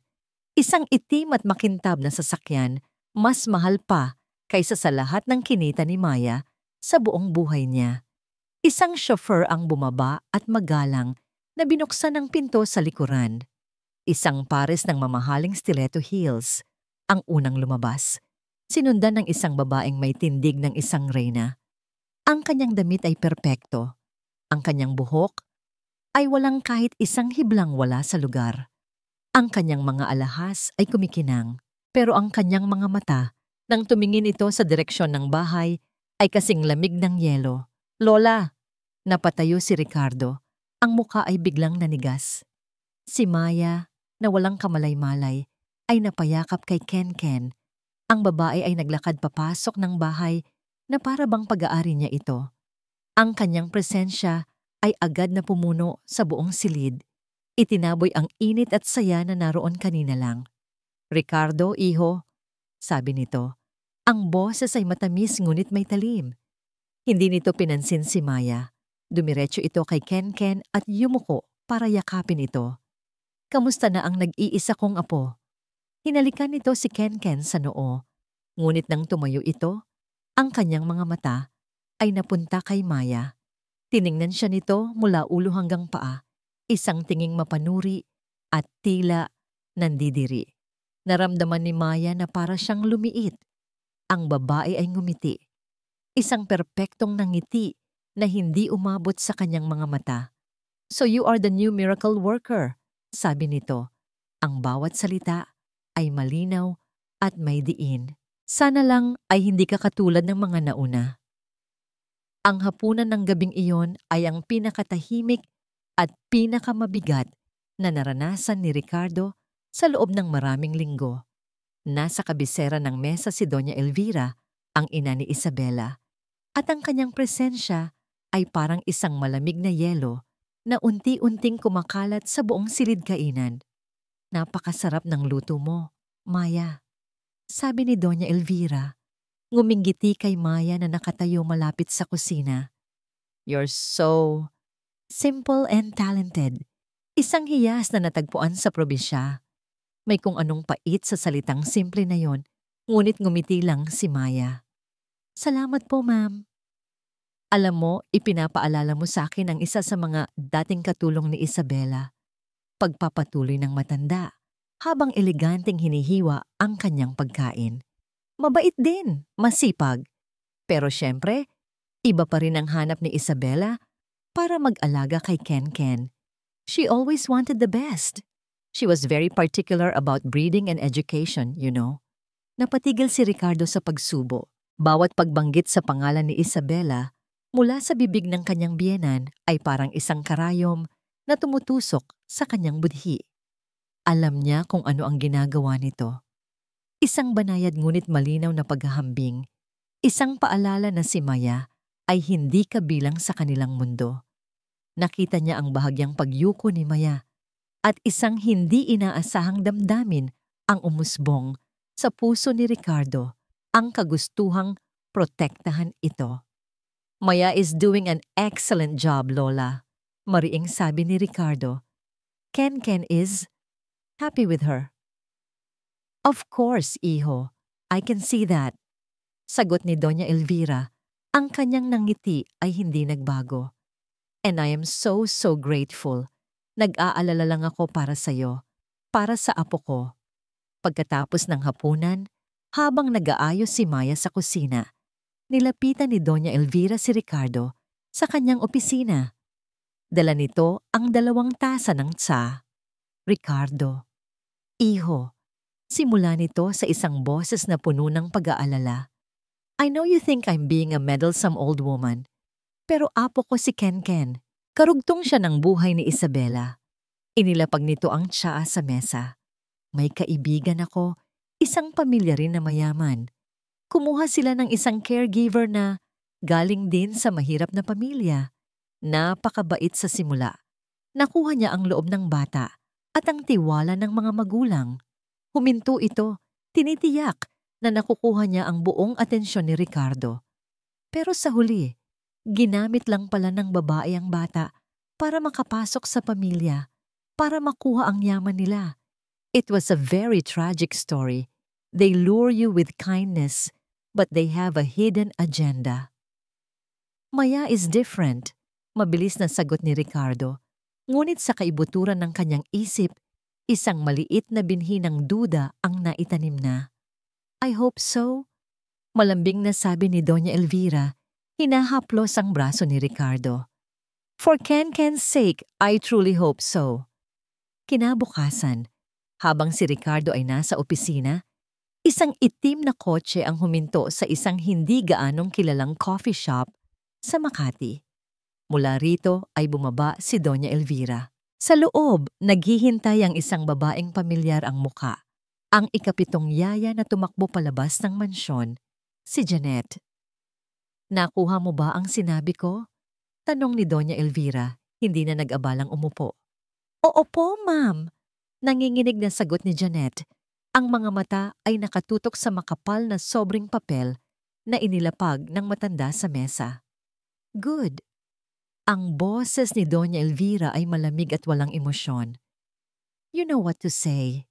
Isang itim at makintab na sasakyan, mas mahal pa kaysa sa lahat ng kinita ni Maya sa buong buhay niya. Isang chauffeur ang bumaba at magalang na binuksan ang pinto sa likuran. Isang pares ng mamahaling stiletto heels ang unang lumabas, sinundan ng isang babaeng may tindig ng isang reyna. Ang kanyang damit ay perpekto. Ang kanyang buhok ay walang kahit isang hiblang wala sa lugar. Ang kanyang mga alahas ay kumikinang, pero ang kanyang mga mata, nang tumingin ito sa direksyon ng bahay, ay kasing lamig ng yelo. "Lola!" Napatayo si Ricardo. Ang muka ay biglang nanigas. Si Maya, na walang kamalay-malay, ay napayakap kay Kenken. Ang babae ay naglakad papasok ng bahay na para bang pag-aari niya ito. Ang kanyang presensya ay agad na pumuno sa buong silid. Itinaboy ang init at saya na naroon kanina lang. "Ricardo, iho," sabi nito. Ang boses ay matamis ngunit may talim. Hindi nito pinansin si Maya. Dumiretso ito kay Kenken at yumuko para yakapin ito. "Kamusta na ang nag-iisa kong apo?" Hinalikan nito si Kenken sa noo. Ngunit nang tumayo ito, ang kanyang mga mata ay napunta kay Maya. Tiningnan siya nito mula ulo hanggang paa. Isang tinging mapanuri at tila nandidiri. Naramdaman ni Maya na para siyang lumiit. Ang babae ay ngumiti. Isang perpektong nangiti na hindi umabot sa kanyang mga mata. "So you are the new miracle worker," sabi nito. Ang bawat salita ay malinaw at may diin. Sana lang ay hindi ka katulad ng mga nauna. Ang hapunan ng gabing iyon ay ang pinakatahimik at pinakamabigat na naranasan ni Ricardo sa loob ng maraming linggo. Nasa kabisera ng mesa si Doña Elvira, ang ina ni Isabela, at ang kanyang presensya ay parang isang malamig na yelo na unti-unting kumakalat sa buong silid kainan. "Napakasarap ng luto mo, Maya," sabi ni Doña Elvira. Nguminggiti kay Maya na nakatayo malapit sa kusina. "You're so simple and talented." Isang hiyas na natagpuan sa probinsya. May kung anong pait sa salitang simple na yon, ngunit ngumiti lang si Maya. "Salamat po, ma'am." "Alam mo, ipinapaalala mo sa akin ang isa sa mga dating katulong ni Isabela." Pagpapatuloy ng matanda, habang eleganteng hinihiwa ang kanyang pagkain. Mabait din, masipag. Pero syempre, iba pa rin ang hanap ni Isabela para mag-alaga kay Kenken. She always wanted the best. She was very particular about breeding and education, you know. Napatigil si Ricardo sa pagsubo. Bawat pagbanggit sa pangalan ni Isabela mula sa bibig ng kanyang biyenan ay parang isang karayom na tumutusok sa kanyang budhi. Alam niya kung ano ang ginagawa nito. Isang banayad ngunit malinaw na paghahambing. Isang paalala na si Maya ay hindi kabilang sa kanilang mundo. Nakita niya ang bahagyang pagyuko ni Maya at isang hindi inaasahang damdamin ang umusbong sa puso ni Ricardo, ang kagustuhang protektahan ito. Maya is doing an excellent job, Lola. Mariing sabi ni Ricardo. Ken is happy with her. Of course, iho. I can see that. Sagot ni Doña Elvira. Ang kanyang nangiti ay hindi nagbago. And I am so grateful. Nag-aalala lang ako para sa'yo, para sa apo ko. Pagkatapos ng hapunan, habang nag-aayos si Maya sa kusina, nilapitan ni Doña Elvira si Ricardo sa kanyang opisina. Dala nito ang 2 tasa ng tsa. Ricardo, iho, simula nito sa isang boses na puno ng pag-aalala. I know you think I'm being a meddlesome old woman, pero apo ko si Ken. Karugtong siya ng buhay ni Isabela. Inilapag nito ang tsaa sa mesa. May kaibigan ako, isang pamilya rin na mayaman. Kumuha sila ng isang caregiver na galing din sa mahirap na pamilya. Napakabait sa simula. Nakuha niya ang loob ng bata at ang tiwala ng mga magulang. Huminto ito, tinitiyak na nakukuha niya ang buong atensyon ni Ricardo. Pero sa huli, ginamit lang pala ng babae ang bata para makapasok sa pamilya, para makuha ang yaman nila. It was a very tragic story. They lure you with kindness, but they have a hidden agenda. Maya is different, mabilis na sagot ni Ricardo. Ngunit sa kaibuturan ng kanyang isip, isang maliit na binhi ng duda ang naitanim na. I hope so. Malambing na sabi ni Doña Elvira, hinahaplos ang braso ni Ricardo. For Ken's sake, I truly hope so. Kinabukasan, habang si Ricardo ay nasa opisina, isang itim na kotse ang huminto sa isang hindi gaanong kilalang coffee shop sa Makati. Mula rito ay bumaba si Doña Elvira. Sa loob, naghihintay ang isang babaeng pamilyar ang muka. Ang ikapitong yaya na tumakbo palabas ng mansyon, si Janet. Nakuha mo ba ang sinabi ko? Tanong ni Doña Elvira, hindi na nag-abalang umupo. Oo po, ma'am. Nanginginig na sagot ni Janet. Ang mga mata ay nakatutok sa makapal na sobrang papel na inilapag ng matanda sa mesa. Good. Ang boses ni Doña Elvira ay malamig at walang emosyon. You know what to say.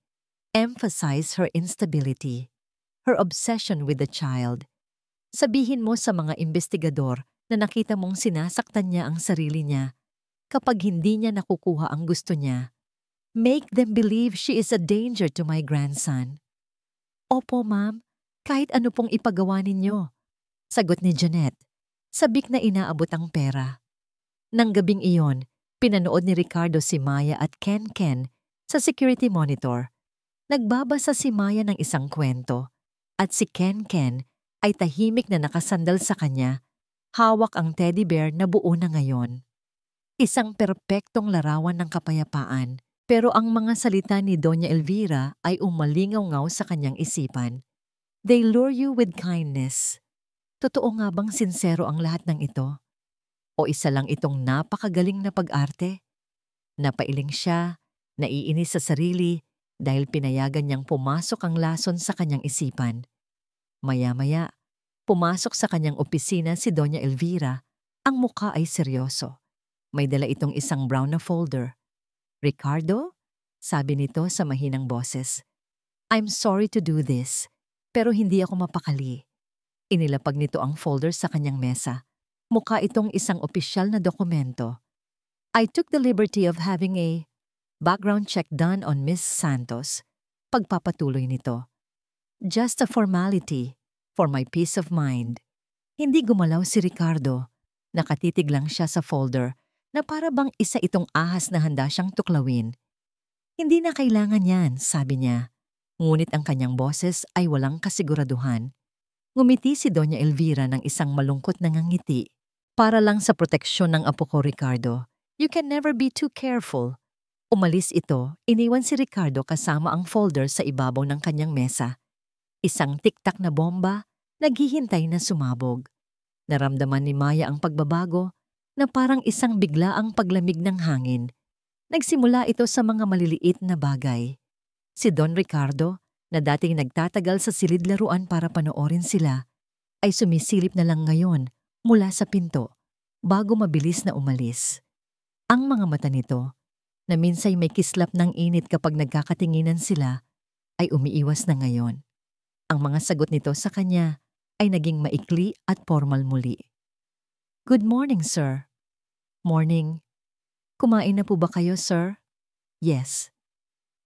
Emphasize her instability, her obsession with the child. Sabihin mo sa mga investigador na nakita mong sinasaktan niya ang sarili niya kapag hindi niya nakukuha ang gusto niya. Make them believe she is a danger to my grandson. Opo, ma'am. Kahit ano pong ipagawa ninyo. Sagot ni Janet. Sabik na inaabot ang pera. Nang gabing iyon, pinanood ni Ricardo si Maya at Ken sa security monitor. Nagbabasa si Maya ng isang kwento at si Ken ay tahimik na nakasandal sa kanya, hawak ang teddy bear na buo na ngayon. Isang perpektong larawan ng kapayapaan. Pero ang mga salita ni Doña Elvira ay umalingaw-ngaw sa kanyang isipan. They lure you with kindness. Totoo nga bang sinsero ang lahat ng ito? O isa lang itong napakagaling na pag-arte? Napailing siya, naiinis sa sarili dahil pinayagan niyang pumasok ang lason sa kanyang isipan. Maya-maya, pumasok sa kanyang opisina si Doña Elvira. Ang muka ay seryoso. May dala itong isang brown na folder. Ricardo? Sabi nito sa mahinang boses. I'm sorry to do this, pero hindi ako mapakali. Inilapag nito ang folder sa kanyang mesa. Mukha itong isang opisyal na dokumento. I took the liberty of having a background check done on Miss Santos. Pagpapatuloy nito. Just a formality for my peace of mind. Hindi gumalaw si Ricardo. Nakatitig lang siya sa folder na para bang isa itong ahas na handa siyang tuklawin. Hindi na kailangan yan, sabi niya. Ngunit ang kanyang boses ay walang kasiguraduhan. Ngumiti si Doña Elvira ng isang malungkot na ngiti. Para lang sa proteksyon ng apo ko, Ricardo. You can never be too careful. Umalis ito, iniwan si Ricardo kasama ang folder sa ibabaw ng kanyang mesa. Isang tiktak na bomba, naghihintay na sumabog. Naramdaman ni Maya ang pagbabago na parang isang biglaang paglamig ng hangin. Nagsimula ito sa mga maliliit na bagay. Si Don Ricardo, na dating nagtatagal sa silid laruan para panoorin sila, ay sumisilip na lang ngayon mula sa pinto bago mabilis na umalis. Ang mga mata nito, na minsay may kislap ng init kapag nagkakatinginan sila, ay umiiwas na ngayon. Ang mga sagot nito sa kanya ay naging maikli at formal muli. Good morning, sir. Morning. Kumain na po ba kayo, sir? Yes.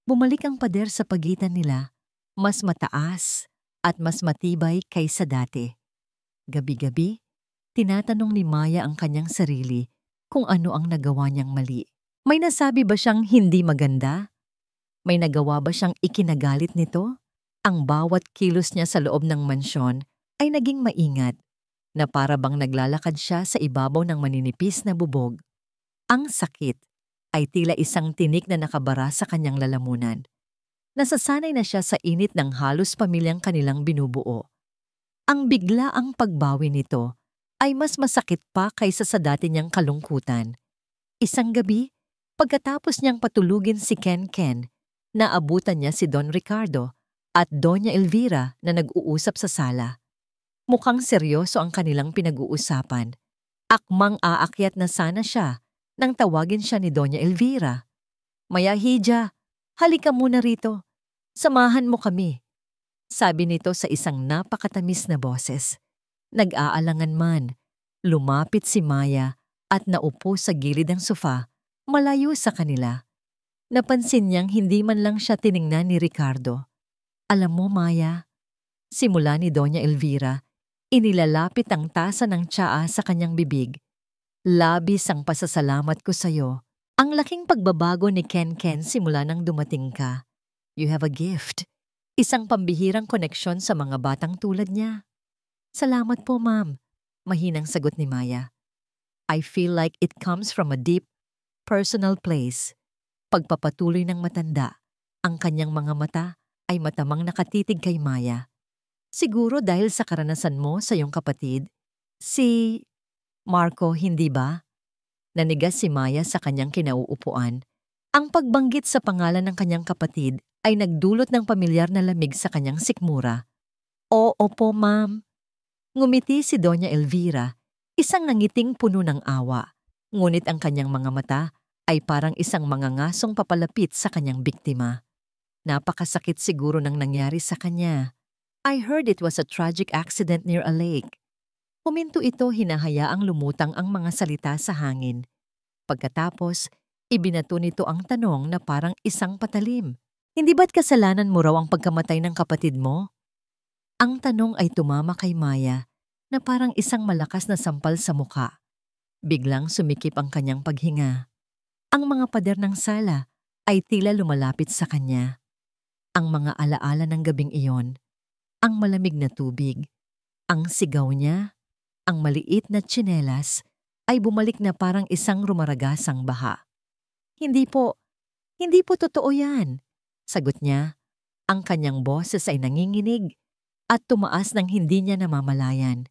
Bumalik ang pader sa pagitan nila, mas mataas at mas matibay kaysa dati. Gabi-gabi, tinatanong ni Maya ang kanyang sarili kung ano ang nagawa niyang mali. May nasabi ba siyang hindi maganda? May nagawa ba siyang ikinagalit nito? Ang bawat kilos niya sa loob ng mansyon ay naging maingat, na para bang naglalakad siya sa ibabaw ng maninipis na bubog. Ang sakit ay tila isang tinik na nakabara sa kanyang lalamunan. Nasasanay na siya sa init ng halos pamilyang kanilang binubuo. Ang biglaang pagbawi nito ay mas masakit pa kaysa sa dati niyang kalungkutan. Isang gabi, pagkatapos niyang patulugin si Ken, naabutan niya si Don Ricardo at Doña Elvira na nag-uusap sa sala. Mukhang seryoso ang kanilang pinag-uusapan. Akmang aakyat na sana siya nang tawagin siya ni Doña Elvira. Maya Hija, halika muna rito. Samahan mo kami. Sabi nito sa isang napakatamis na boses. Nag-aalangan man, lumapit si Maya at naupo sa gilid ng sofa, malayo sa kanila. Napansin niyang hindi man lang siya tiningnan ni Ricardo. Alam mo, Maya, simula ni Doña Elvira, inilalapit ang tasa ng tsaa sa kanyang bibig. Labis ang pasasalamat ko sa'yo. Ang laking pagbabago ni Ken simula nang dumating ka. You have a gift. Isang pambihirang koneksyon sa mga batang tulad niya. Salamat po, ma'am. Mahinang sagot ni Maya. I feel like it comes from a deep, personal place. Pagpapatuloy ng matanda, ang kanyang mga mata ay matamang nakatitig kay Maya. Siguro dahil sa karanasan mo sa iyong kapatid, si Marco, hindi ba? Nanigas si Maya sa kanyang kinauupuan. Ang pagbanggit sa pangalan ng kanyang kapatid ay nagdulot ng pamilyar na lamig sa kanyang sikmura. Oo po, ma'am. Ngumiti si Doña Elvira, isang nangiting puno ng awa. Ngunit ang kanyang mga mata ay parang isang mga ngasong papalapit sa kanyang biktima. Napakasakit siguro ng nangyari sa kanya. I heard it was a tragic accident near a lake. Huminto ito, hinahayaang lumutang ang mga salita sa hangin. Pagkatapos, ibinato nito ang tanong na parang isang patalim. Hindi ba't kasalanan mo raw ang pagkamatay ng kapatid mo? Ang tanong ay tumama kay Maya na parang isang malakas na sampal sa muka. Biglang sumikip ang kanyang paghinga. Ang mga pader ng sala ay tila lumalapit sa kanya. Ang mga alaala ng gabing iyon, ang malamig na tubig, ang sigaw niya, ang maliit na tsinelas ay bumalik na parang isang rumaragasang baha. Hindi po totoo yan, sagot niya. Ang kanyang boses ay nanginginig at tumaas ng hindi niya namamalayan.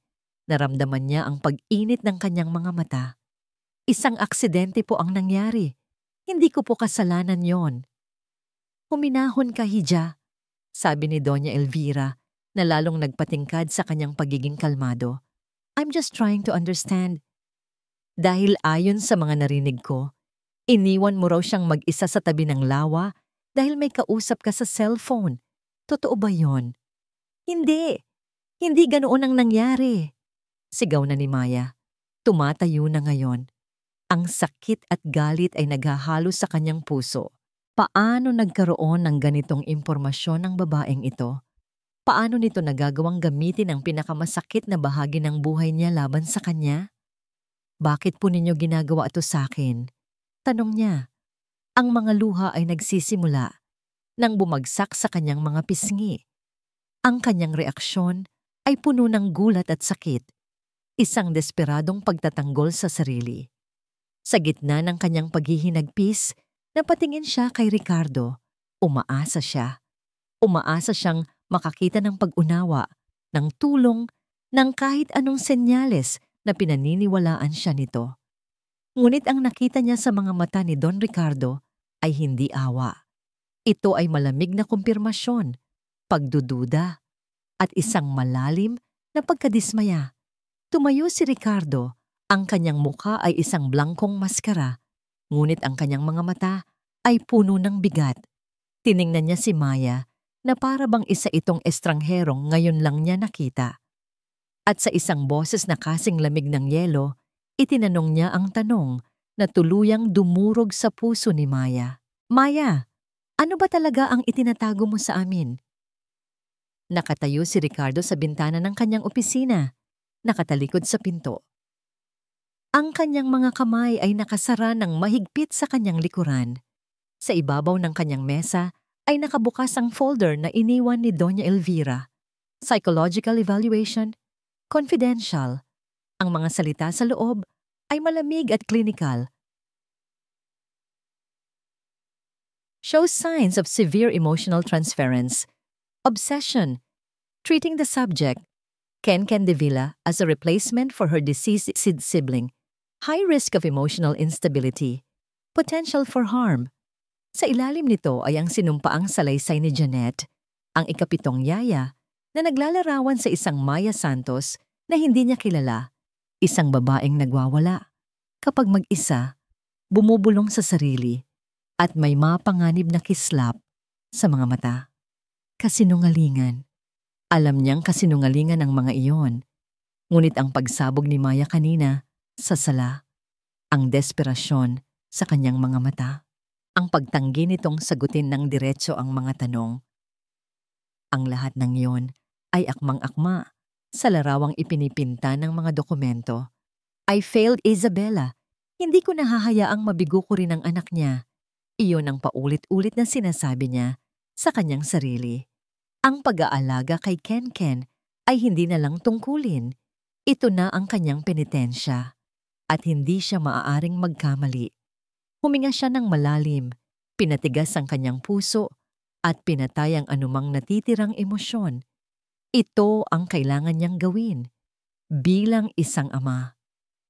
Naramdaman niya ang pag-init ng kanyang mga mata. Isang aksidente po ang nangyari. Hindi ko po kasalanan yon. Huminahon ka, Hija, sabi ni Doña Elvira na lalong nagpatingkad sa kanyang pagiging kalmado. I'm just trying to understand. Dahil ayon sa mga narinig ko, iniwan mo raw siyang mag-isa sa tabi ng lawa dahil may kausap ka sa cellphone. Totoo ba yon? Hindi. Hindi ganoon ang nangyari. Sigaw na ni Maya. Tumatayo na ngayon. Ang sakit at galit ay naghahalo sa kanyang puso. Paano nagkaroon ng ganitong impormasyon ng babaeng ito? Paano nito nagagawang gamitin ang pinakamasakit na bahagi ng buhay niya laban sa kanya? Bakit po ninyo ginagawa ito sa akin? Tanong niya. Ang mga luha ay nagsisimula nang bumagsak sa kanyang mga pisngi. Ang kanyang reaksyon ay puno ng gulat at sakit, isang desperadong pagtatanggol sa sarili. Sa gitna ng kanyang paghihinagpis, napatingin siya kay Ricardo. Umaasa siya. Umaasa siyang makakita ng pag-unawa, ng tulong, ng kahit anong senyales na pinaniniwalaan siya nito. Ngunit ang nakita niya sa mga mata ni Don Ricardo ay hindi awa. Ito ay malamig na kumpirmasyon, pagdududa, at isang malalim na pagkadismaya. Tumayo si Ricardo, ang kanyang mukha ay isang blangkong maskara, ngunit ang kanyang mga mata ay puno ng bigat. Tiningnan niya si Maya na para bang isa itong estrangherong ngayon lang niya nakita. At sa isang boses na kasing lamig ng yelo, itinanong niya ang tanong na tuluyang dumurog sa puso ni Maya. Maya, ano ba talaga ang itinatago mo sa amin? Nakatayo si Ricardo sa bintana ng kanyang opisina, nakatalikod sa pinto. Ang kanyang mga kamay ay nakasara ng mahigpit sa kanyang likuran. Sa ibabaw ng kanyang mesa ay nakabukas ang folder na iniwan ni Doña Elvira. Psychological evaluation, confidential. Ang mga salita sa loob ay malamig at clinical. Shows signs of severe emotional transference, obsession, treating the subject, Ken de Villa, as a replacement for her deceased sibling, high risk of emotional instability, potential for harm. Sa ilalim nito ay ang sinumpaang salaysay ni Janet, ang ikapitong yaya na naglalarawan sa isang Maya Santos na hindi niya kilala, isang babaeng nagwawala. Kapag mag-isa, bumubulong sa sarili, at may mapanganib na kislap sa mga mata. Kasinungalingan. Alam niyang kasinungalingan ang mga iyon. Ngunit ang pagsabog ni Maya kanina, sa sala. Ang desperasyon sa kanyang mga mata. Ang pagtanggi nitong sagutin ng diretso ang mga tanong. Ang lahat ng iyon ay akmang-akma sa larawang ipinipinta ng mga dokumento. I failed Isabella. Hindi ko nahahayaang mabigo ko rin ang anak niya. Iyon ang paulit-ulit na sinasabi niya sa kanyang sarili. Ang pag-aalaga kay Ken ay hindi na lang tungkulin. Ito na ang kanyang penitensya. At hindi siya maaaring magkamali. Huminga siya ng malalim, pinatigas ang kanyang puso, at pinatay ang anumang natitirang emosyon. Ito ang kailangan niyang gawin. Bilang isang ama.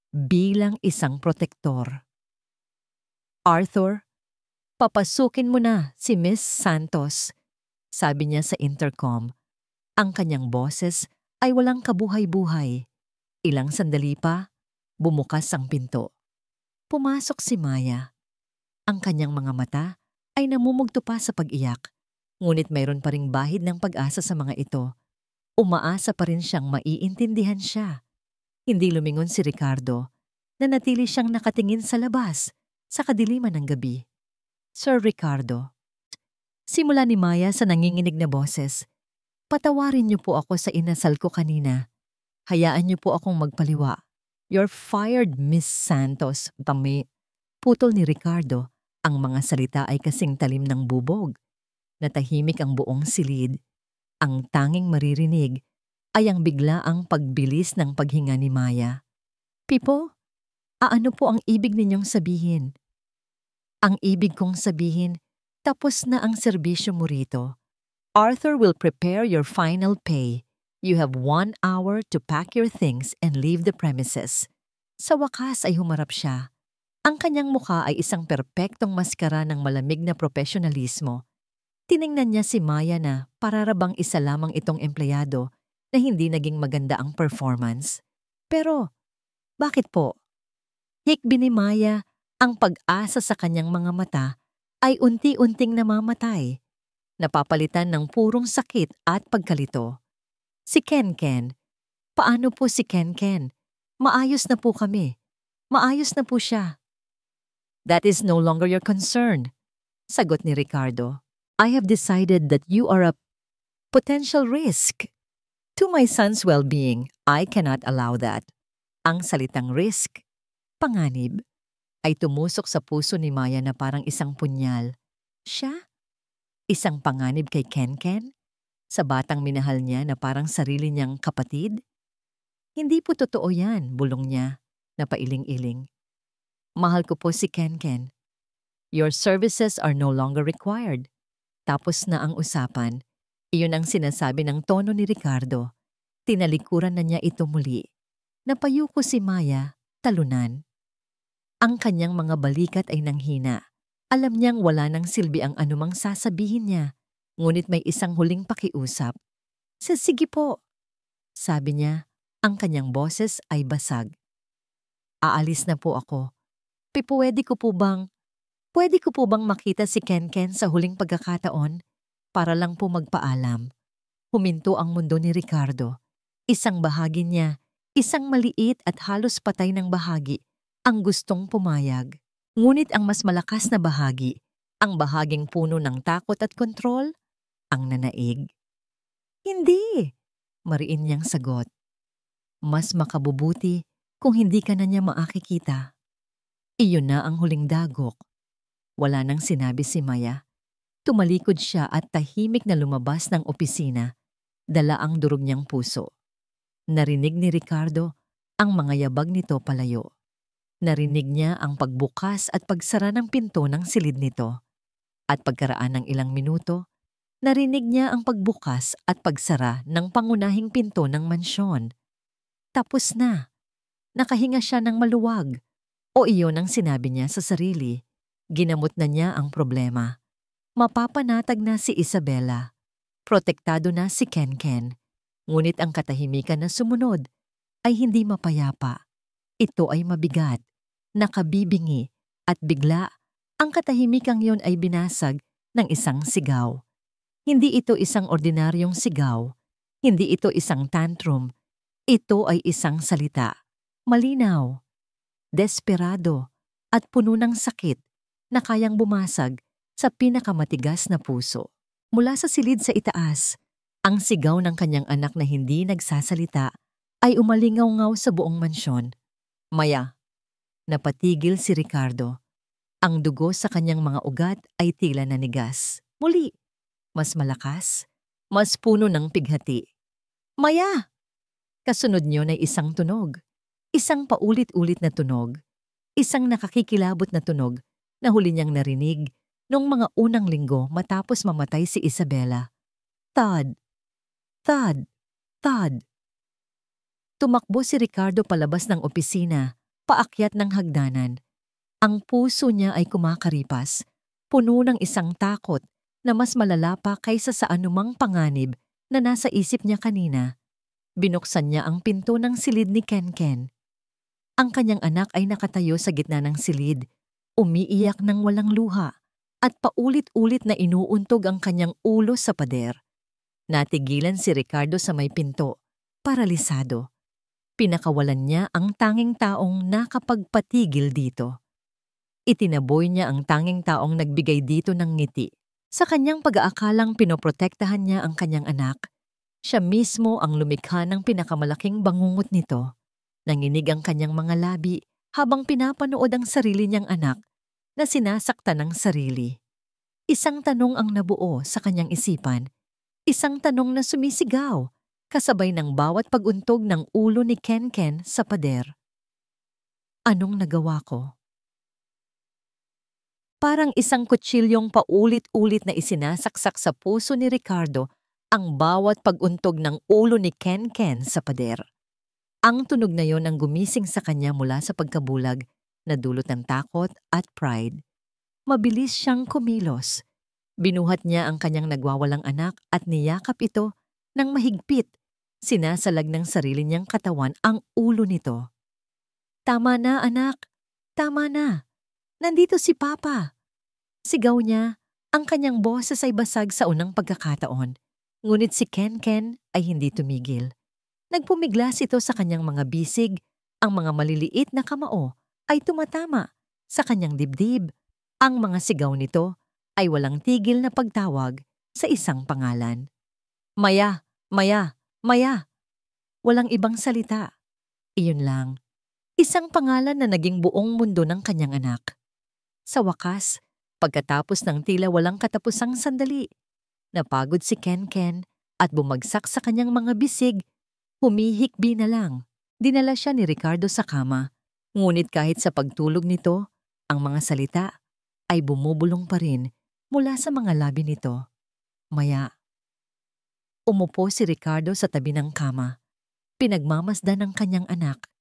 Bilang isang protektor. Arthur, papasukin mo na si Miss Santos, sabi niya sa intercom. Ang kanyang boses ay walang kabuhay-buhay. Ilang sandali pa, bumukas ang pinto. Pumasok si Maya. Ang kanyang mga mata ay namumugto pa sa pag-iyak, ngunit mayroon pa ring bahid ng pag-asa sa mga ito. Umaasa pa rin siyang maiintindihan siya. Hindi lumingon si Ricardo, na natili siyang nakatingin sa labas, sa kadiliman ng gabi. Sir Ricardo. Simula ni Maya sa nanginginig na boses. Patawarin niyo po ako sa inasal ko kanina. Hayaan niyo po akong magpaliwa. You're fired, Miss Santos. Tami. Putol ni Ricardo. Ang mga salita ay kasing talim ng bubog. Natahimik ang buong silid. Ang tanging maririnig ay ang biglaang pagbilis ng paghinga ni Maya. Pipo, ano po ang ibig ninyong sabihin? Ang ibig kong sabihin, tapos na ang serbisyo mo rito. Arthur will prepare your final pay. You have 1 hour to pack your things and leave the premises. Sa wakas ay humarap siya. Ang kanyang mukha ay isang perpektong maskara ng malamig na profesionalismo. Tiningnan niya si Maya na pararabang isa lamang itong empleyado na hindi naging maganda ang performance. Pero, bakit po? Hikbi ni Maya, ang pag-asa sa kanyang mga mata ay unti-unting namamatay, napapalitan ng purong sakit at pagkalito. Si Ken, paano po si Ken? Maayos na po kami. Maayos na po siya. That is no longer your concern, sagot ni Ricardo. I have decided that you are a potential risk. To my son's well-being, I cannot allow that. Ang salitang risk, panganib, ay tumusok sa puso ni Maya na parang isang punyal. Siya? Isang panganib kay Kenken? Sa batang minahal niya na parang sarili niyang kapatid? Hindi po totoo yan, bulong niya, na pailing-iling. Mahal ko po si Kenken. Your services are no longer required. Tapos na ang usapan. Iyon ang sinasabi ng tono ni Ricardo. Tinalikuran na niya ito muli. Napayuko si Maya, talunan. Ang kanyang mga balikat ay nanghina. Alam niyang wala nang silbi ang anumang sasabihin niya. Ngunit may isang huling pakiusap. Sige po, sabi niya. Ang kanyang boses ay basag. Aalis na po ako. Pwede ko po bang makita si Kenken sa huling pagkakataon? Para lang po magpaalam. Huminto ang mundo ni Ricardo. Isang bahagi niya, isang maliit at halos patay ng bahagi, ang gustong pumayag. Ngunit ang mas malakas na bahagi, ang bahaging puno ng takot at kontrol, ang nanaig. Hindi, mariin niyang sagot. Mas makabubuti kung hindi ka na niya makikita. Iyon na ang huling dagok. Wala nang sinabi si Maya. Tumalikod siya at tahimik na lumabas ng opisina, dala ang durog niyang puso. Narinig ni Ricardo ang mga yabag nito palayo. Narinig niya ang pagbukas at pagsara ng pinto ng silid nito. At pagkaraan ng ilang minuto, narinig niya ang pagbukas at pagsara ng pangunahing pinto ng mansyon. Tapos na. Nakahinga siya ng maluwag. O iyon ang sinabi niya sa sarili. Ginamot na niya ang problema. Mapapanatag na si Isabela. Protektado na si Kenken. Ngunit ang katahimikan na sumunod ay hindi mapayapa. Ito ay mabigat, nakabibingi, at bigla ang katahimikang yon ay binasag ng isang sigaw. Hindi ito isang ordinaryong sigaw. Hindi ito isang tantrum. Ito ay isang salita. Malinaw, desperado, at puno ng sakit na kayang bumasag sa pinakamatigas na puso. Mula sa silid sa itaas, ang sigaw ng kanyang anak na hindi nagsasalita ay umalingaw-ngaw sa buong mansyon. Maya, napatigil si Ricardo. Ang dugo sa kanyang mga ugat ay tila nanigas. Muli, mas malakas, mas puno ng pighati. Maya! Kasunod niyon ay isang tunog. Isang paulit-ulit na tunog. Isang nakakikilabot na tunog na huli niyang narinig noong mga unang linggo matapos mamatay si Isabela. Thud! Thud! Thud! Tumakbo si Ricardo palabas ng opisina, paakyat ng hagdanan. Ang puso niya ay kumakaripas, puno ng isang takot na mas malala pa kaysa sa anumang panganib na nasa isip niya kanina. Binuksan niya ang pinto ng silid ni Kenken. Ang kanyang anak ay nakatayo sa gitna ng silid, umiiyak ng walang luha, at paulit-ulit na inuuntog ang kanyang ulo sa pader. Natigilan si Ricardo sa may pinto, paralisado. Pinakawalan niya ang tanging taong nakapagpatigil dito. Itinaboy niya ang tanging taong nagbigay dito ng ngiti. Sa kanyang pag-aakalang pinoprotektahan niya ang kanyang anak, siya mismo ang lumikha ng pinakamalaking bangungot nito. Nanginig ang kanyang mga labi habang pinapanood ang sarili niyang anak na sinasaktan ng sarili. Isang tanong ang nabuo sa kanyang isipan. Isang tanong na sumisigaw, kasabay ng bawat pag-untog ng ulo ni Kenken sa pader. Anong nagawa ko? Parang isang kutsilyong paulit-ulit na isinasaksak sa puso ni Ricardo ang bawat pag-untog ng ulo ni Kenken sa pader. Ang tunog na yon ang gumising sa kanya mula sa pagkabulag na dulot ng takot at pride. Mabilis siyang kumilos. Binuhat niya ang kanyang nagwawalang anak at niyakap ito ng mahigpit. Sinasalag ng sarili niyang katawan ang ulo nito. Tama na, anak. Tama na. Nandito si Papa. Sigaw niya. Ang kanyang boses ay basag sa unang pagkakataon. Ngunit si Kenken ay hindi tumigil. Nagpumiglas ito sa kanyang mga bisig. Ang mga maliliit na kamao ay tumatama sa kanyang dibdib. Ang mga sigaw nito ay walang tigil na pagtawag sa isang pangalan. Maya! Maya! Maya! Walang ibang salita. Iyon lang. Isang pangalan na naging buong mundo ng kanyang anak. Sa wakas, pagkatapos ng tila walang katapusang sandali, napagod si Ken at bumagsak sa kanyang mga bisig, humihikbi na lang. Dinala siya ni Ricardo sa kama, ngunit kahit sa pagtulog nito, ang mga salita ay bumubulong pa rin mula sa mga labi nito. Maya, umupo si Ricardo sa tabi ng kama. Pinagmamasdan ng kanyang anak.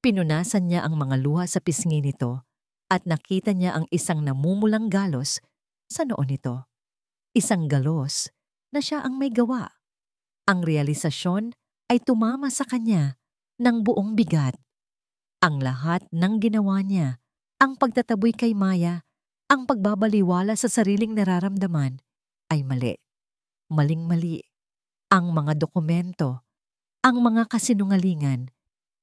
Pinunasan niya ang mga luha sa pisngi nito at nakita niya ang isang namumulang galos sa noo nito. Isang galos na siya ang may gawa. Ang realisasyon ay tumama sa kanya ng buong bigat. Ang lahat ng ginawa niya, ang pagtataboy kay Maya, ang pagbabaliwala sa sariling nararamdaman, ay mali. Maling-mali. Ang mga dokumento, ang mga kasinungalingan,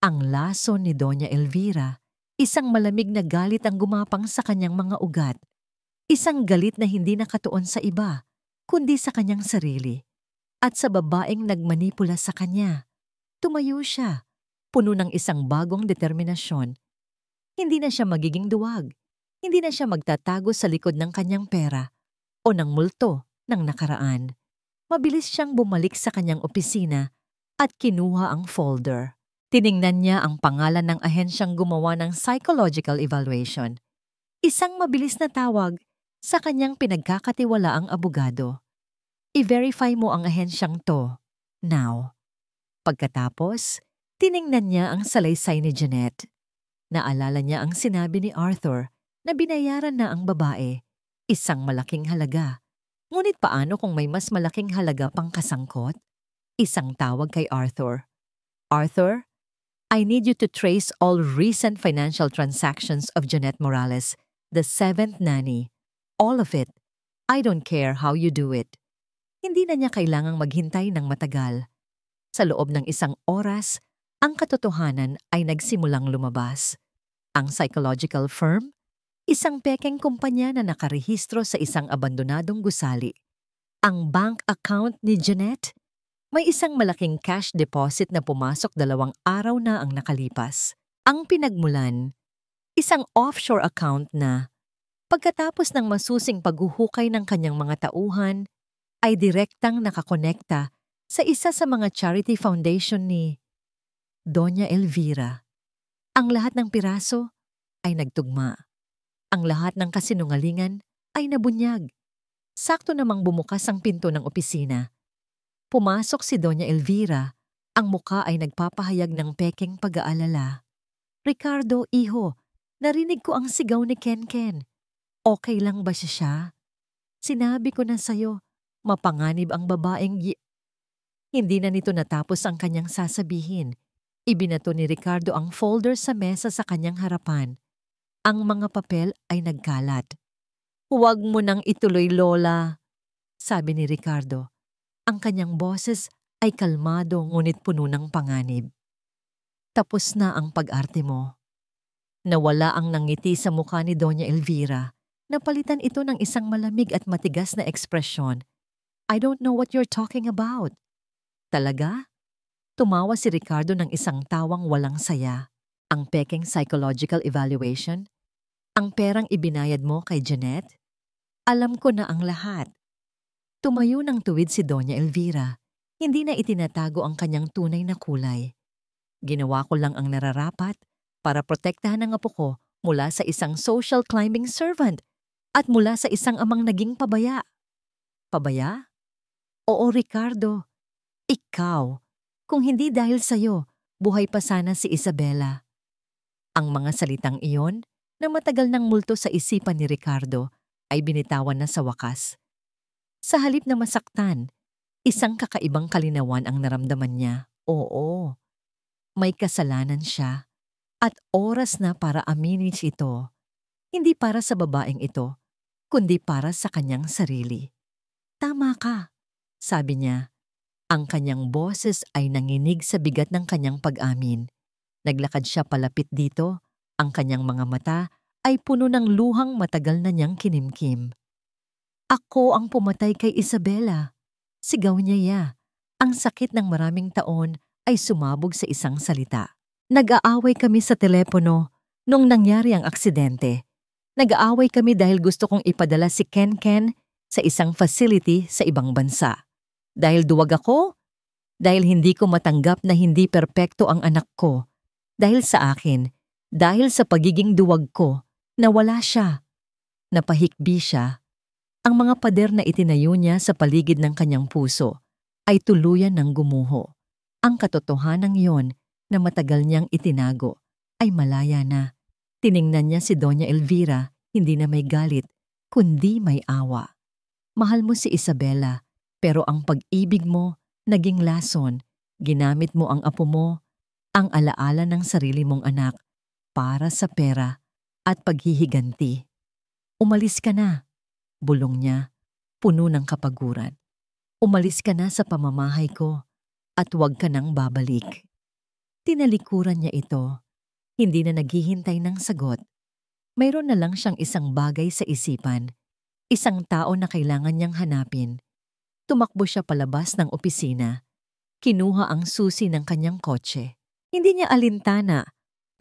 ang laso ni Doña Elvira, isang malamig na galit ang gumapang sa kanyang mga ugat. Isang galit na hindi nakatuon sa iba, kundi sa kanyang sarili. At sa babaeng nagmanipula sa kanya, tumayo siya, puno ng isang bagong determinasyon. Hindi na siya magiging duwag. Hindi na siya magtatago sa likod ng kanyang pera o ng multo ng nakaraan. Mabilis siyang bumalik sa kanyang opisina at kinuha ang folder. Tiningnan niya ang pangalan ng ahensyang gumawa ng psychological evaluation. Isang mabilis na tawag sa kanyang pinagkakatiwalaang abogado. I-verify mo ang ahensyang to, now. Pagkatapos, tiningnan niya ang salaysay ni Jeanette. Naalala niya ang sinabi ni Arthur na binayaran na ang babae, isang malaking halaga. Ngunit paano kung may mas malaking halaga pang kasangkot? Isang tawag kay Arthur. Arthur, I need you to trace all recent financial transactions of Jeanette Morales, the seventh nanny. All of it. I don't care how you do it. Hindi na niya kailangang maghintay ng matagal. Sa loob ng isang oras, ang katotohanan ay nagsimulang lumabas. Ang psychological firm, isang pekeng kumpanya na nakarehistro sa isang abandonadong gusali. Ang bank account ni Jeanette, may isang malaking cash deposit na pumasok 2 araw na ang nakalipas. Ang pinagmulan, isang offshore account na, pagkatapos ng masusing paghuhukay ng kanyang mga tauhan, ay direktang nakakonekta sa isa sa mga charity foundation ni Doña Elvira. Ang lahat ng piraso ay nagtugma. Ang lahat ng kasinungalingan ay nabunyag. Sakto namang bumukas ang pinto ng opisina. Pumasok si Doña Elvira. Ang muka ay nagpapahayag ng pekeng pag-aalala. Ricardo, iho, narinig ko ang sigaw ni Ken. Okay lang ba siya? Sinabi ko na sa'yo, mapanganib ang babaeng Hindi na nito natapos ang kanyang sasabihin. Ibinato ni Ricardo ang folder sa mesa sa kanyang harapan. Ang mga papel ay nagkalat. Huwag mo nang ituloy, Lola, sabi ni Ricardo. Ang kanyang boses ay kalmado ngunit puno ng panganib. Tapos na ang pag-arte mo. Nawala ang nangiti sa mukha ni Doña Elvira. Napalitan ito ng isang malamig at matigas na ekspresyon. I don't know what you're talking about. Talaga? Tumawa si Ricardo ng isang tawang walang saya. Ang pekeng psychological evaluation? Ang perang ibinayad mo kay Jeanette? Alam ko na ang lahat. Tumayo ng tuwid si Doña Elvira. Hindi na itinatago ang kanyang tunay na kulay. Ginawa ko lang ang nararapat para protektahan ang apo ko mula sa isang social climbing servant at mula sa isang amang naging pabaya. Pabaya? Oo, Ricardo. Ikaw. Kung hindi dahil sa'yo, buhay pa sana si Isabela. Ang mga salitang iyon, na matagal nang multo sa isipan ni Ricardo, ay binitawan na sa wakas. Sa halip na masaktan, isang kakaibang kalinawan ang naramdaman niya. Oo, may kasalanan siya. At oras na para aminin ito. Hindi para sa babaeng ito, kundi para sa kanyang sarili. Tama ka, sabi niya. Ang kanyang boses ay nanginig sa bigat ng kanyang pag-amin. Naglakad siya palapit dito, ang kanyang mga mata ay puno ng luhang matagal na niyang kinimkim. Ako ang pumatay kay Isabela. Sigaw niya. Ang sakit ng maraming taon ay sumabog sa isang salita. Nag-aaway kami sa telepono nung nangyari ang aksidente. Nag-aaway kami dahil gusto kong ipadala si Ken sa isang facility sa ibang bansa. Dahil duwag ako, dahil hindi ko matanggap na hindi perpekto ang anak ko. Dahil sa akin, dahil sa pagiging duwag ko, nawala siya. Napahikbi siya. Ang mga pader na itinayo niya sa paligid ng kanyang puso ay tuluyan ng gumuho. Ang katotohanan yon na matagal niyang itinago ay malaya na. Tiningnan niya si Doña Elvira, hindi na may galit, kundi may awa. Mahal mo si Isabela, pero ang pag-ibig mo naging lason. Ginamit mo ang apo mo, ang alaala ng sarili mong anak, para sa pera at paghihiganti. Umalis ka na, bulong niya, puno ng kapaguran. Umalis ka na sa pamamahay ko at huwag ka nang babalik. Tinalikuran niya ito, hindi na naghihintay ng sagot. Mayroon na lang siyang isang bagay sa isipan, isang tao na kailangan niyang hanapin. Tumakbo siya palabas ng opisina. Kinuha ang susi ng kanyang kotse. Hindi niya alintana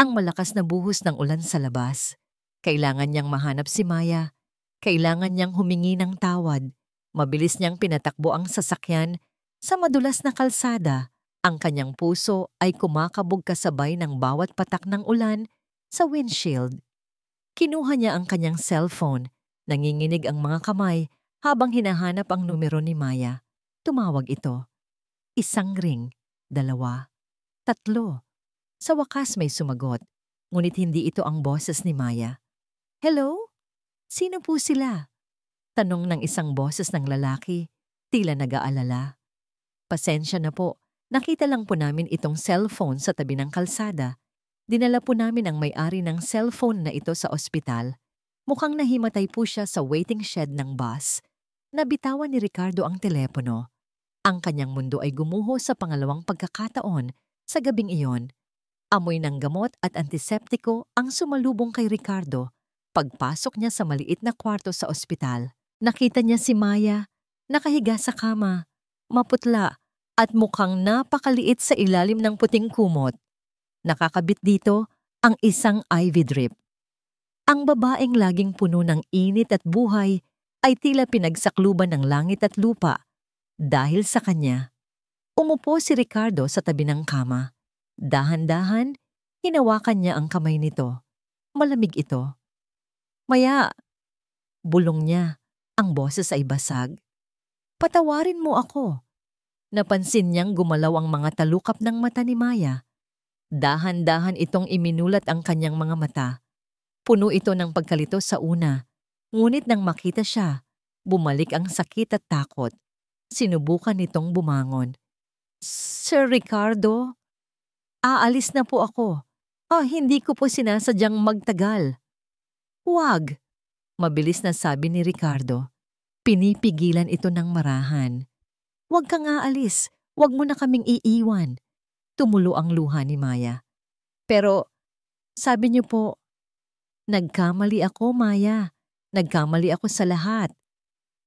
ang malakas na buhos ng ulan sa labas. Kailangan niyang mahanap si Maya. Kailangan niyang humingi ng tawad. Mabilis niyang pinatakbo ang sasakyan sa madulas na kalsada. Ang kanyang puso ay kumakabog kasabay ng bawat patak ng ulan sa windshield. Kinuha niya ang kanyang cellphone. Nanginginig ang mga kamay habang hinahanap ang numero ni Maya. Tumawag ito. Isang ring, 2, 3. Sa wakas may sumagot, ngunit hindi ito ang boses ni Maya. Hello? Sino po sila? Tanong ng isang boses ng lalaki, tila nag-aalala. Pasensya na po, nakita lang po namin itong cellphone sa tabi ng kalsada. Dinala po namin ang may-ari ng cellphone na ito sa ospital. Mukhang nahimatay po siya sa waiting shed ng bus. Nabitawan ni Ricardo ang telepono. Ang kanyang mundo ay gumuho sa pangalawang pagkakataon sa gabing iyon. Amoy ng gamot at antiseptiko ang sumalubong kay Ricardo. Pagpasok niya sa maliit na kwarto sa ospital, nakita niya si Maya, nakahiga sa kama, maputla at mukhang napakaliit sa ilalim ng puting kumot. Nakakabit dito ang isang IV drip. Ang babaeng laging puno ng init at buhay ay tila pinagsakluban ng langit at lupa. Dahil sa kanya, umupo si Ricardo sa tabi ng kama. Dahan-dahan, hinawakan niya ang kamay nito. Malamig ito. Maya, bulong niya, ang boses ay basag. Patawarin mo ako. Napansin niyang gumalaw ang mga talukap ng mata ni Maya. Dahan-dahan itong iminulat ang kanyang mga mata. Puno ito ng pagkalito sa una, ngunit nang makita siya, bumalik ang sakit at takot. Sinubukan nitong bumangon. Sir Ricardo? Aalis na po ako. Hindi ko po sinasadyang magtagal. Huwag, mabilis na sabi ni Ricardo. Pinipigilan ito ng marahan. Huwag kang aalis, huwag mo na kaming iiwan. Tumulo ang luha ni Maya. Pero, sabi niyo po, nagkamali ako, Maya. Nagkamali ako sa lahat.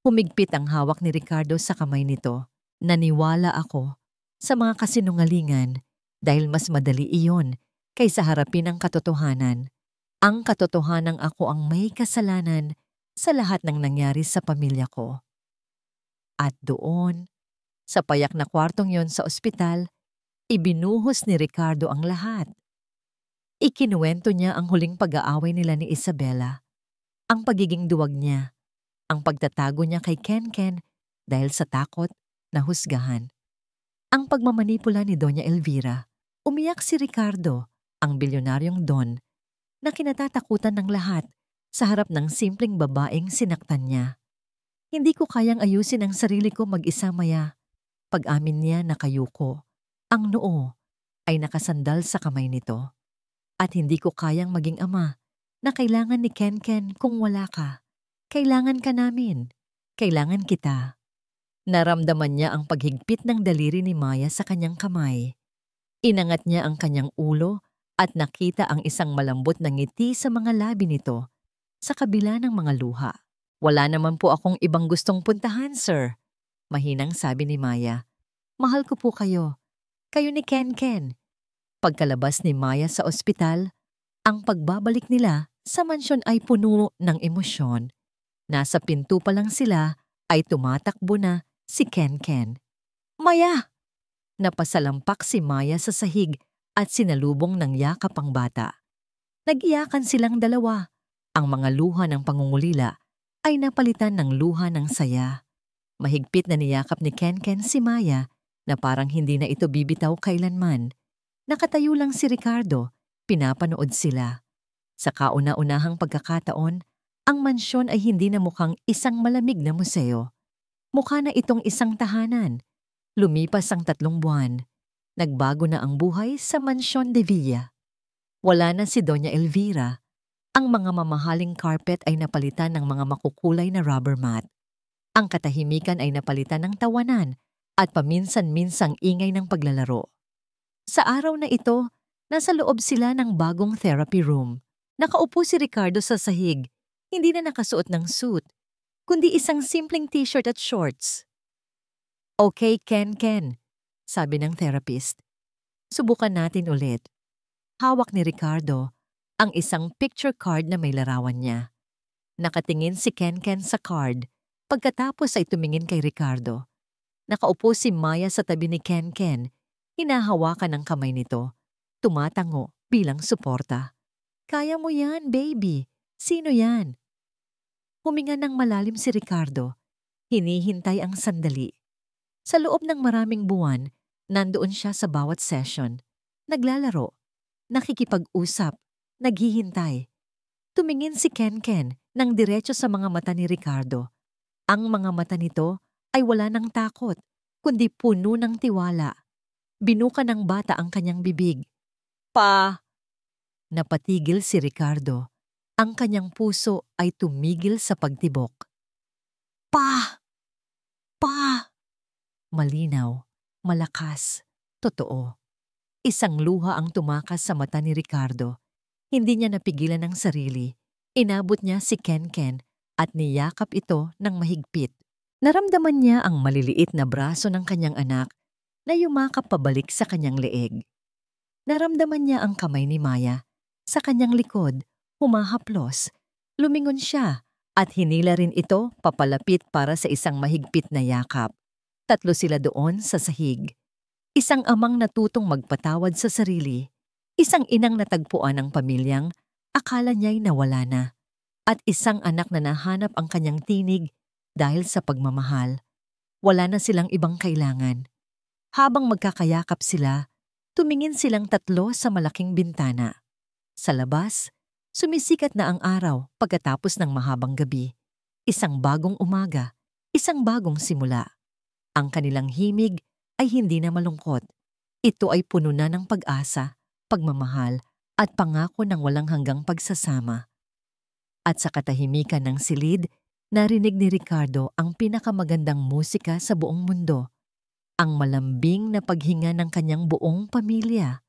Humigpit ang hawak ni Ricardo sa kamay nito. Naniwala ako sa mga kasinungalingan dahil mas madali iyon kaysa harapin ang katotohanan. Ang katotohanang ako ang may kasalanan sa lahat ng nangyari sa pamilya ko. At doon, sa payak na kwartong yon sa ospital, ibinuhos ni Ricardo ang lahat. Ikinuwento niya ang huling pag-aaway nila ni Isabela, ang pagiging duwag niya, ang pagtatago niya kay Ken dahil sa takot na husgahan. Ang pagmamanipula ni Doña Elvira. Umiyak si Ricardo, ang bilyonaryong Don, na kinatatakutan ng lahat sa harap ng simpleng babaeng sinaktan niya. Hindi ko kayang ayusin ang sarili ko mag-isa, Maya. Pag-amin niya na kayuko, ang noo ay nakasandal sa kamay nito. At hindi ko kayang maging ama na kailangan ni Ken kung wala ka. Kailangan ka namin. Kailangan kita. Naramdaman niya ang paghigpit ng daliri ni Maya sa kanyang kamay. Inangat niya ang kanyang ulo at nakita ang isang malambot na ngiti sa mga labi nito sa kabila ng mga luha. Wala naman po akong ibang gustong puntahan, sir. Mahinang sabi ni Maya. Mahal ko po kayo. Kayo ni Ken. Pagkalabas ni Maya sa ospital, ang pagbabalik nila sa mansyon ay puno ng emosyon. Nasa pinto pa lang sila ay tumatakbo na si Ken. "Maya!" Napasalampak si Maya sa sahig at sinalubong ng yakap ang bata. Nag-iyakan silang dalawa. Ang mga luha ng pangungulila ay napalitan ng luha ng saya. Mahigpit na niyakap ni Ken si Maya na parang hindi na ito bibitaw kailanman. Nakatayo lang si Ricardo, pinapanood sila. Sa kauna-unahang pagkakataon, ang mansyon ay hindi na mukhang isang malamig na museo. Mukha na itong isang tahanan. Lumipas ang 3 buwan. Nagbago na ang buhay sa Mansyon de Villa. Wala na si Doña Elvira. Ang mga mamahaling carpet ay napalitan ng mga makukulay na rubber mat. Ang katahimikan ay napalitan ng tawanan at paminsan-minsang ingay ng paglalaro. Sa araw na ito, nasa loob sila ng bagong therapy room. Nakaupo si Ricardo sa sahig, hindi na nakasuot ng suit, kundi isang simpleng t-shirt at shorts. "Okay, Ken, sabi ng therapist. Subukan natin ulit. Hawak ni Ricardo ang isang picture card na may larawan niya. Nakatingin si Ken sa card, pagkatapos ay tumingin kay Ricardo. Nakaupo si Maya sa tabi ni Ken, hinahawakan ang kamay nito, tumatango bilang suporta. "Kaya mo yan, baby. Sino yan?" Huminga ng malalim si Ricardo. Hinihintay ang sandali. Sa loob ng maraming buwan, nandoon siya sa bawat session. Naglalaro, nakikipag-usap, naghihintay. Tumingin si Ken ng diretso sa mga mata ni Ricardo. Ang mga mata nito ay wala ng takot, kundi puno ng tiwala. Binuka ng bata ang kanyang bibig. "Pa!" Napatigil si Ricardo. Ang kanyang puso ay tumigil sa pagtibok. "Pa! Pa!" Malinaw, malakas, totoo. Isang luha ang tumakas sa mata ni Ricardo. Hindi niya napigilan ang sarili. Inabot niya si Ken at niyakap ito ng mahigpit. Naramdaman niya ang maliliit na braso ng kanyang anak na yumakap pabalik sa kanyang leeg. Naramdaman niya ang kamay ni Maya sa kanyang likod, humahaplos. Lumingon siya at hinila rin ito papalapit para sa isang mahigpit na yakap. 3 sila doon sa sahig. Isang amang natutong magpatawad sa sarili, isang inang natagpuan ng pamilyang akala niya'y nawala na, at isang anak na nahanap ang kanyang tinig dahil sa pagmamahal. Wala na silang ibang kailangan. Habang magkakayakap sila, tumingin silang 3 sa malaking bintana. Sa labas, sumisikat na ang araw pagkatapos ng mahabang gabi. Isang bagong umaga, isang bagong simula. Ang kanilang himig ay hindi na malungkot. Ito ay puno na ng pag-asa, pagmamahal, at pangako ng walang hanggang pagsasama. At sa katahimikan ng silid, narinig ni Ricardo ang pinakamagandang musika sa buong mundo. Ang malambing na paghinga ng kanyang buong pamilya.